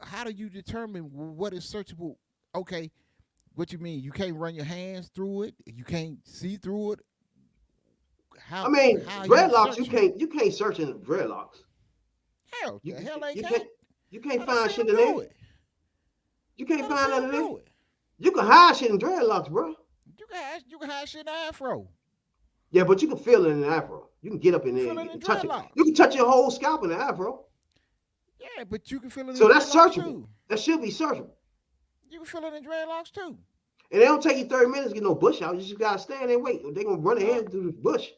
how do you determine what is searchable? Okay, what you mean? You can't run your hands through it. You can't see through it. How? I mean, how dreadlocks, searching? you can't search in dreadlocks. Hell, You, the hell they you can't. can't you can't I done find seen shit them in do there. it. You can't I done find seen nothing them in there. do it. You can hide shit in dreadlocks, bro. You can hide shit in the afro. Yeah, but you can feel it in the afro. You can get up in there Feel and it in touch it. dreadlocks. You can touch your whole scalp in the afro. Yeah, but you can feel it in So that's dreadlocks searchable. too. That should be searchable. You can feel it in dreadlocks too. And it don't take you 30 minutes to get no bush out. You just gotta stand there and wait. They're gonna run their Huh? hand through the bush.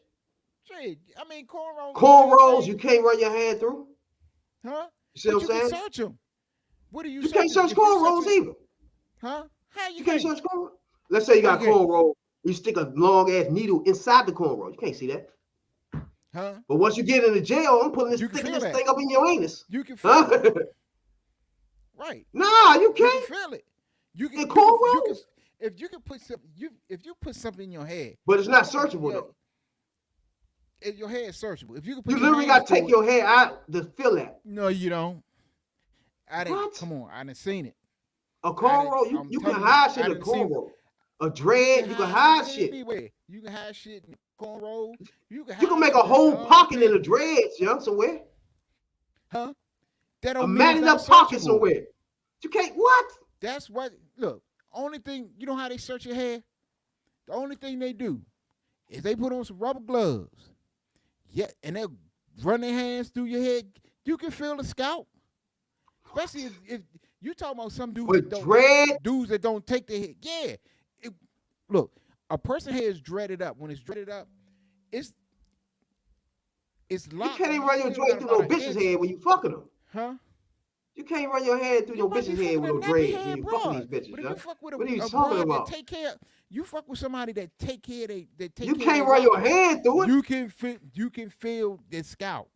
Shit, I mean cornrows. Cornrows, you can't run your hand through. Huh? You see But what you I'm can saying? search them. What do you? You can't search search if you cornrows search it? either. Huh? How You can't can't? search cornrows. Let's say you got How you can't? cornrow. You stick a long ass needle inside the cornrow. You can't see that. Huh? But once you get into jail, I'm putting this You can sticking feel this that. thing up in your anus. You can feel Huh? it. Right. Nah, you You can can't. feel it. You can. In You can. cornrows. If you can put some. If you put something in your head. But it's not Yeah, searchable though. if your head is searchable. If you can put You your literally hands gotta take through your hair out to feel that. No, you don't. I didn't. What? Come on, I didn't seen it. A cornrow, I'm you can telling you, hide shit I in a didn't see- cornrow. A dread, you can hide shit. Anywhere. You can hide shit in cornrow. You can. You can hide make shit a in whole the pocket in armpit. the dreads, young, somewhere. Huh? That A don't mean it's matted not up pocket searchable. somewhere. You can't what? That's what. Look, only thing you know how they search your hair. The only thing they do is they put on some rubber gloves. Yeah, and they run their hands through your head. You can feel the scalp, especially if you talking about some dudes With that don't dread, take their head. Yeah, look, a person hair is dreaded up. When it's dreaded up, it's you locked. can't even run your still dread got through no about an bitch's inch. head when you fucking them. Huh? You can't run your hand through You your might be bitch's head fucking with a no nappy dreads head when you fucking broad. these bitches, But if huh? you fuck with What are you a talking broad about? that take care, you fuck with somebody that take care. They take You care. can't of run their your hand through it. You can feel the scalp.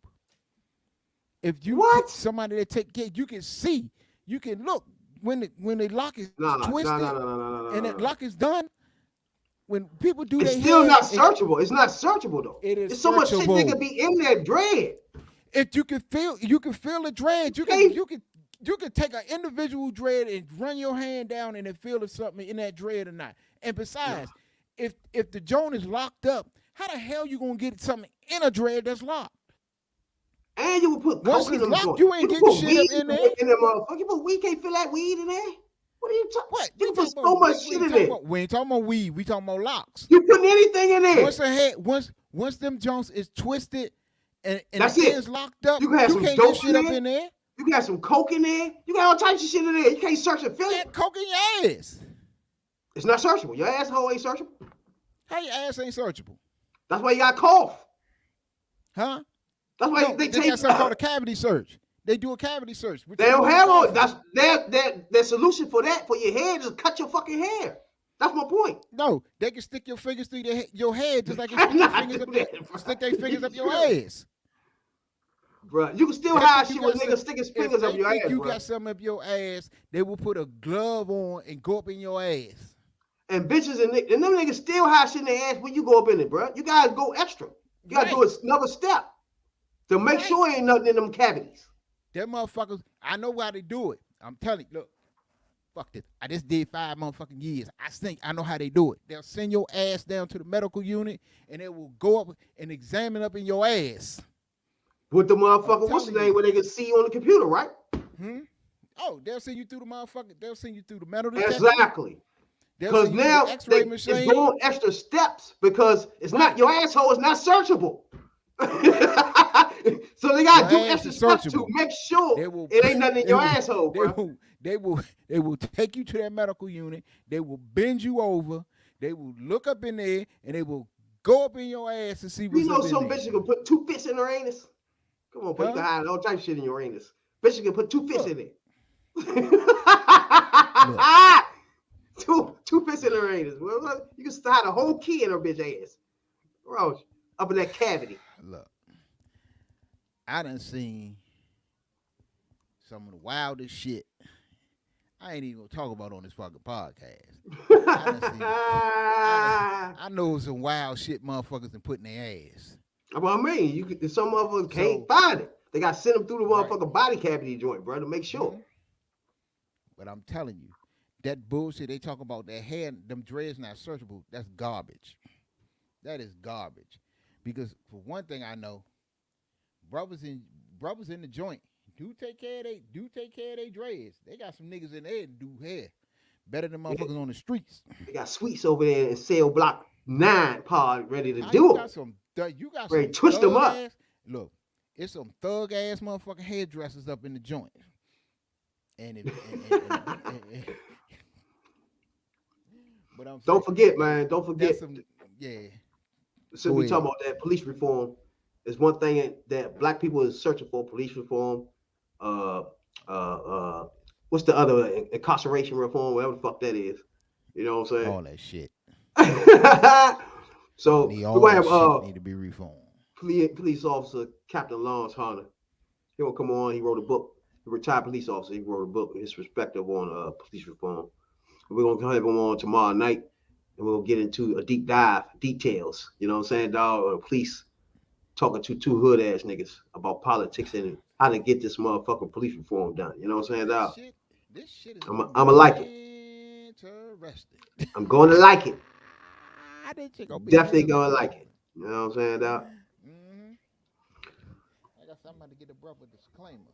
If you What? somebody that take care, you can see. You can look when the lock is twisted No. and that lock is done. When people do It's their still hair, not searchable. It's not searchable though. It is There's so much shit that searchable. could be in that dread. if you can feel the dread. Okay. You can take an individual dread and run your hand down and then feel if something in that dread or not. And besides, if the joint is locked up, how the hell you gonna get something in a dread that's locked? And you will put Once coke in it's them locked, joints. you ain't can getting put shit weed up in there. in them motherfucker. You put weed, can't feel that weed in there. What are you talking? What? You We put talking so about- much we shit ain't in talking there. about- We ain't talking about weed. We talking about locks. You putting anything in there. Once them joints is twisted and That's the it. ends locked up, You can have some can't dope get shit up in in there. You got some coke in there. You got all types of shit in there. You can't search and feel You it. got coke in your ass. It's not searchable. Your asshole ain't searchable. How your ass ain't searchable? That's why you got cough. Huh? That's why No, they they take. got something called a cavity search. They do a cavity search. which They is don't really have all. powerful. That's their solution for that for your hair is cut your fucking hair. That's my point. No, they can stick your fingers through your head just like they stick, Nah, your fingers do up that, your, bro. stick their fingers up your Really? ass. Bruh, you can still If hide you shit got with niggas some- sticking his If fingers they up your think ass, you bruh. got something up your ass, they will put a glove on and go up in your ass. And bitches and them niggas still hide shit in their ass when you go up in it, bruh. You gotta go extra. You gotta do another step to make Right. sure ain't nothing in them cavities. Them motherfuckers, I know how they do it. I'm telling you, look, fuck this. I just did 5 motherfucking years. I think I know how they do it. They'll send your ass down to the medical unit and they will go up and examine up in your ass. With the motherfucker, I'm what's the telling name, you. where they can see you on the computer, right? Oh, they'll send you through the motherfucker. They'll send you through the metal detector. Exactly. They'll Because send you to now the X-ray it's machine. going extra steps because it's not your asshole is not searchable. So they gotta do Your ass extra is steps to searchable. make sure They will- it ain't nothing in they your will- asshole, bro. They will take you to that medical unit. They will bend you over. They will look up in there and they will go up in your ass and see what's You know up some in there. bitches can put 2 fists in her anus. Come on, bro. You Huh? can hide all type of shit in your anus. Bitches can put 2 fists in it. two fists in her anus. Well, you can hide a whole key in her bitch ass. Bro, up in that cavity. Look, I done seen some of the wildest shit. I ain't even gonna talk about on this fucking podcast. I know some wild shit motherfuckers been putting their ass. What I mean, some motherfuckers can't So- find it. They got to send them through the Right. motherfucking body cavity joint, bro, to make sure. Mhm. But I'm telling you, that bullshit they talk about, that hair, them dreads not searchable, that's garbage. That is garbage. Because for one thing I know, brothers in the joint do take care of they dreads. They got some niggas in there that do hair better than motherfuckers on the streets. They got sweets over there in cell block 9 pod ready to Now, do you it. got some Ready to twist 'em up. thug-ass- Look, it's some thug ass motherfucking hairdressers up in the joint. And but I'm Don't saying, forget, man. Don't forget. that's some, yeah. Since Go we ahead. talking about that police reform, is one thing that black people is searching for: police reform. What's the other incarceration reform? Whatever the fuck that is. You know what I'm All that shit. saying? So Need we all gonna that have shit need to be reformed. police officer Captain Lawrence Hunter. He gonna come on. He wrote a book. He retired police officer. He wrote a book. His perspective on police reform. We're gonna have him on tomorrow night, and we'll get into a deep dive, details. You know what I'm saying, dog? Police talking to two hood ass niggas about politics and how to get this motherfucking police reform done. You know what I'm saying, dog? This shit is I'ma like it. interesting. I'm going to like it. This shit gonna be Definitely interesting. gonna like it. You know what I'm saying, dog? Mhm. I got somebody to get a brother disclaimer.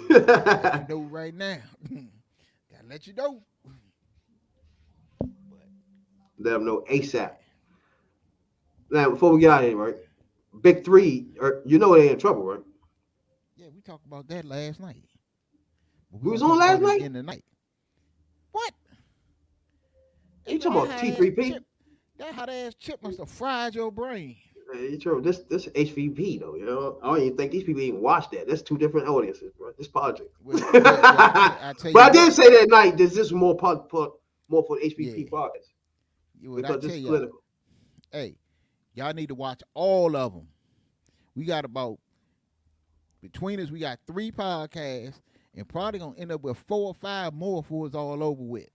Let you know right now. Gotta let you know. Let them know ASAP. Now, before we get out of here, right? Big Three, you know they in trouble, right? Yeah, we talked about that last night. But We was gonna on talk last about it night? again tonight. What? You talking about T3P? That hot ass chip must have fried your brain. Hey, you true. This HVP though, you know. I don't even think these people even watch that. That's two different audiences, bro. This project. Well, I tell you But I did what, say that night this is more for the HVP Yeah. podcast what I because tell it's you, political. hey, y'all need to watch all of them. We got about, between us, we got 3 podcasts and probably gonna end up with 4 or 5 more before it's all over with.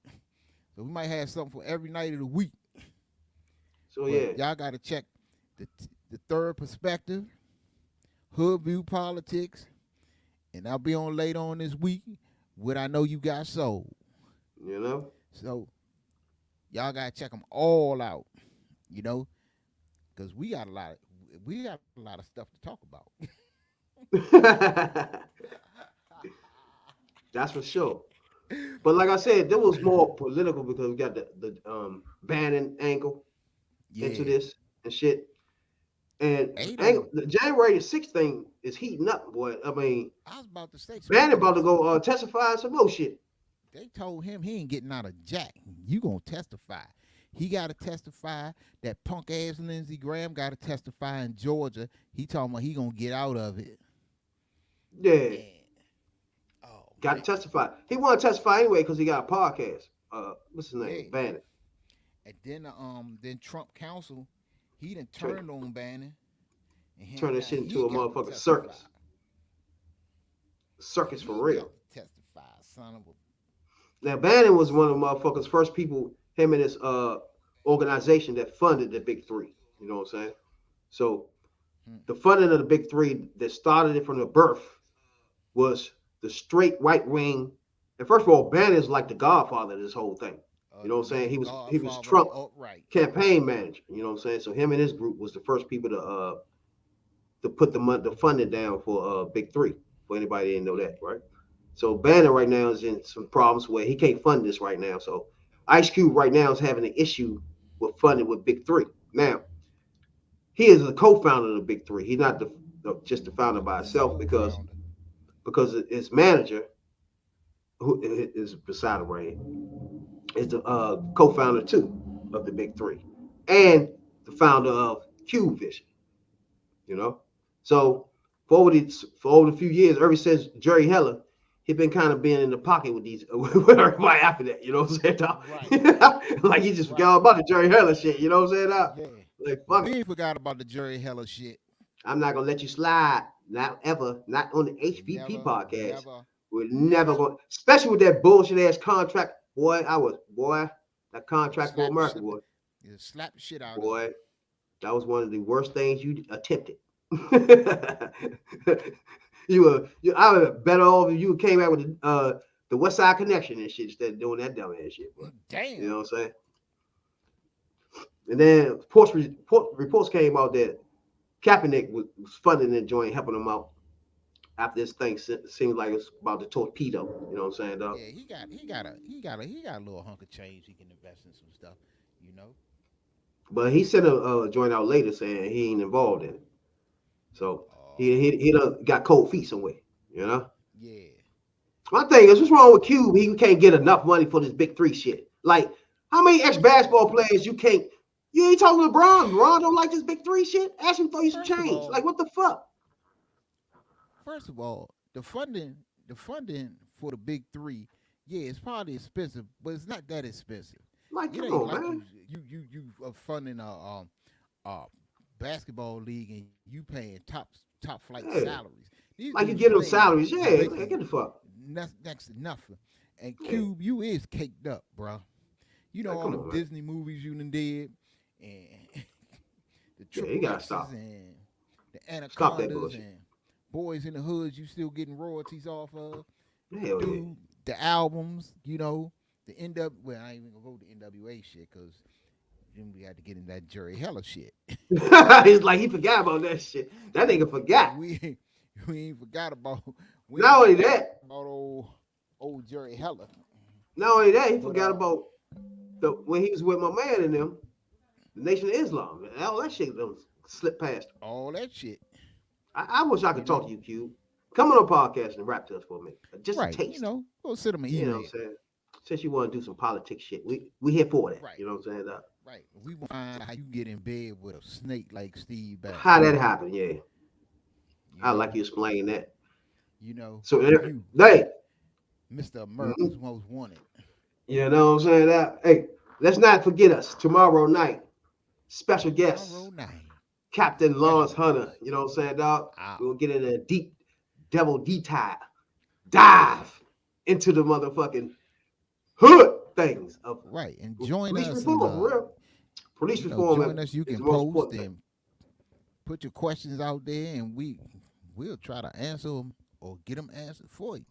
So we might have something for every night of the week. So But yeah, y'all got to check the Third Perspective, Hood View Politics, and I'll be on later on this week what I Know You Got Sold. you know. So y'all got to check them all out, you know, because we got a lot of stuff to talk about. That's for sure. But like I said, there was more political because we got the Bannon angle into this and shit. And the January the 6th thing is heating up, boy. I mean, I was about to say, Bannon about to go testify some more shit. They told him he ain't getting out of jack. You gonna testify. He got to testify. That punk ass Lindsey Graham got to testify in Georgia. He talking about he gonna get out of it. Yeah, And, oh, got to man. testify. He want to testify anyway because he got a podcast. What's his name? Yeah. Bannon. And then Trump counsel, he done turned on Bannon. And Turn now this shit he into a got to motherfucking testify. circus. Circus for He real. got to testify, son of a. Now Bannon was one of the motherfuckers first people, him and his organization that funded the Big Three. You know what I'm saying? So the funding of the Big Three that started it from the birth was the straight right wing. And first of all, Bannon's like the godfather of this whole thing. You know what I'm saying? He was Trump campaign manager. You know what I'm saying? So him and his group was the first people to put the funding down for Big Three. For anybody that didn't know that, right? So Bannon right now is in some problems where he can't fund this right now. So Ice Cube right now is having an issue with funding with Big Three. Now, he is the co-founder of the Big Three. He's not just the founder by himself because his manager, who is beside him right here, is the co-founder too of the Big Three and the founder of Cube Vision. You know, so for over the few years, ever since Jerry Heller, he been kind of being in the pocket with with everybody after that. You know what I'm saying, dog? Right. Like he just forgot about the Jerry Heller shit. You know what I'm saying, dog? Yeah. Like fuck We it. ain't forgot about the Jerry Heller shit. I'm not gonna let you slide. not ever, not on the HVP Never, podcast. never. We're never going, especially with that bullshit ass contract. Boy, that contract for Slap America, shit- boy. You slap the shit out of Boy, him. that was one of the worst things you attempted. I would have better off if you came out with the West Side Connection and shit instead of doing that dumb ass shit. Boy. Damn. You know what I'm saying? And then reports came out that Kaepernick was funding the joint, helping them out after this thing seemed like it's about to torpedo. You know what I'm saying, dog? Yeah, he got a little hunk of change he can invest in some stuff, you know. But he sent a joint out later saying he ain't involved in it. So he done got cold feet somewhere, you know? Yeah. My thing is, what's wrong with Cube? He can't get enough money for this big three shit. Like, how many ex-basketball players you ain't talking to LeBron? LeBron don't like this big three shit? Ask him to throw you some First of change. all- Like, what the fuck? First of all, the funding for the big three, yeah, it's probably expensive, but it's not that expensive. Like, It come ain't on, like man. you are funding a basketball league and you paying top flight Yeah. salaries. These Like, you dudes get them playing salaries. Yeah, making man, get the fuck. next to nothing. And Yeah. Cube, you is caked up, bro. You know Like, all come the on, man. Disney movies you done did, and the Yeah, Triple you gotta X's stop. and the Stop that Anacondas bullshit. and Boys in the Hoods. You still getting royalties off of, Hell yeah. dude. The albums, you know, the Well, I ain't even gonna go to NWA shit because then we had to get in that Jerry Heller shit. It's like he forgot about that shit. That nigga forgot. we ain't forgot about. We Not ain't only forgot that, about old Jerry Heller. not only that, he But, forgot about when he was with my man and them, the Nation of Islam. And all that shit done slipped past. All that shit. I wish I could talk to you, Q. Come on a podcast and rap to us for a minute. Just Right. a taste. You know, go send him an You know email. what I'm saying? Since you want to do some politics shit, we here for that. Right. You know what I'm saying? Right. We want to find how you get in bed with a snake like Steve Bannon. How that happened, yeah. You I'd know? like you to explain that. You know. So, you, hey, Mr. America's Most Wanted. you know what I'm saying? Hey, let's not forget us. Tomorrow night, special guest, Tomorrow night. Captain Lawrence Hunter. You know what I'm saying, dog? Ah. We'll get in a deep devil dive into the motherfucking hood things of Right. And join police us. reform, and, for real. Police you know, reform join us. You is can the most post important thing. and put your questions out there, and we'll try to answer them or get them answered for you.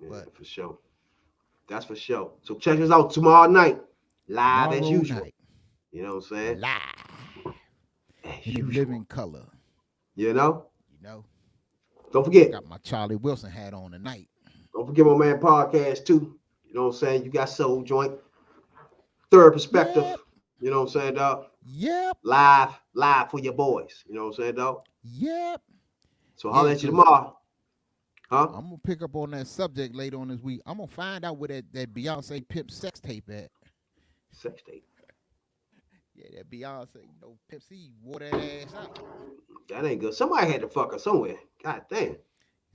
Yeah, But- for sure. That's for sure. So check us out tomorrow night, live as Tomorrow usual. night, You know what I'm saying? live As in usual. living color. You know? You know, Don't forget. got my Charlie Wilson hat on tonight. Don't forget my man podcast too. You know what I'm saying? You got Soul Joint. Third Perspective. Yep. You know what I'm saying, dog? Yep. Live for your boys. You know what I'm saying, dog? Yep. So holler Yeah, at you 'cause- tomorrow. Huh? I'm gonna pick up on that subject later on this week. I'm gonna find out where that Beyonce Pimp sex tape at. Sex tape. Yeah, that Beyonce, you know, Pimp C wore that ass out. That ain't good. Somebody had to fuck her somewhere. God damn.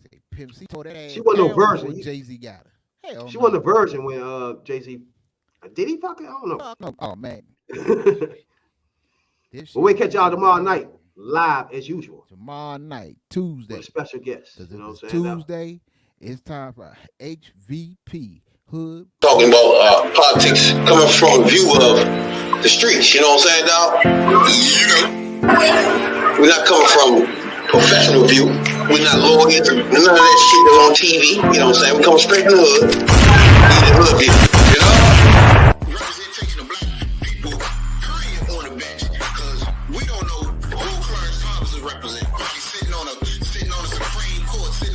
Say, Pimp C tore that ass. She wasn't no virgin. Jay Z got her. Hell She no. wasn't a virgin when Jay-Z. Did he fuck her? I don't know. Fuck no. Oh man. This But we shit- catch y'all tomorrow night, live as usual, Tomorrow night, with Tuesday. a special guest. Because You if know it's what I'm saying? Tuesday, it's time for HVP Hood. Talking about politics coming from a view of the streets, you know what I'm saying, dog? We're not coming from professional view. We're not lawyers, none of that shit that's on TV, you know what I'm saying? We coming straight from the hood. We the hood view.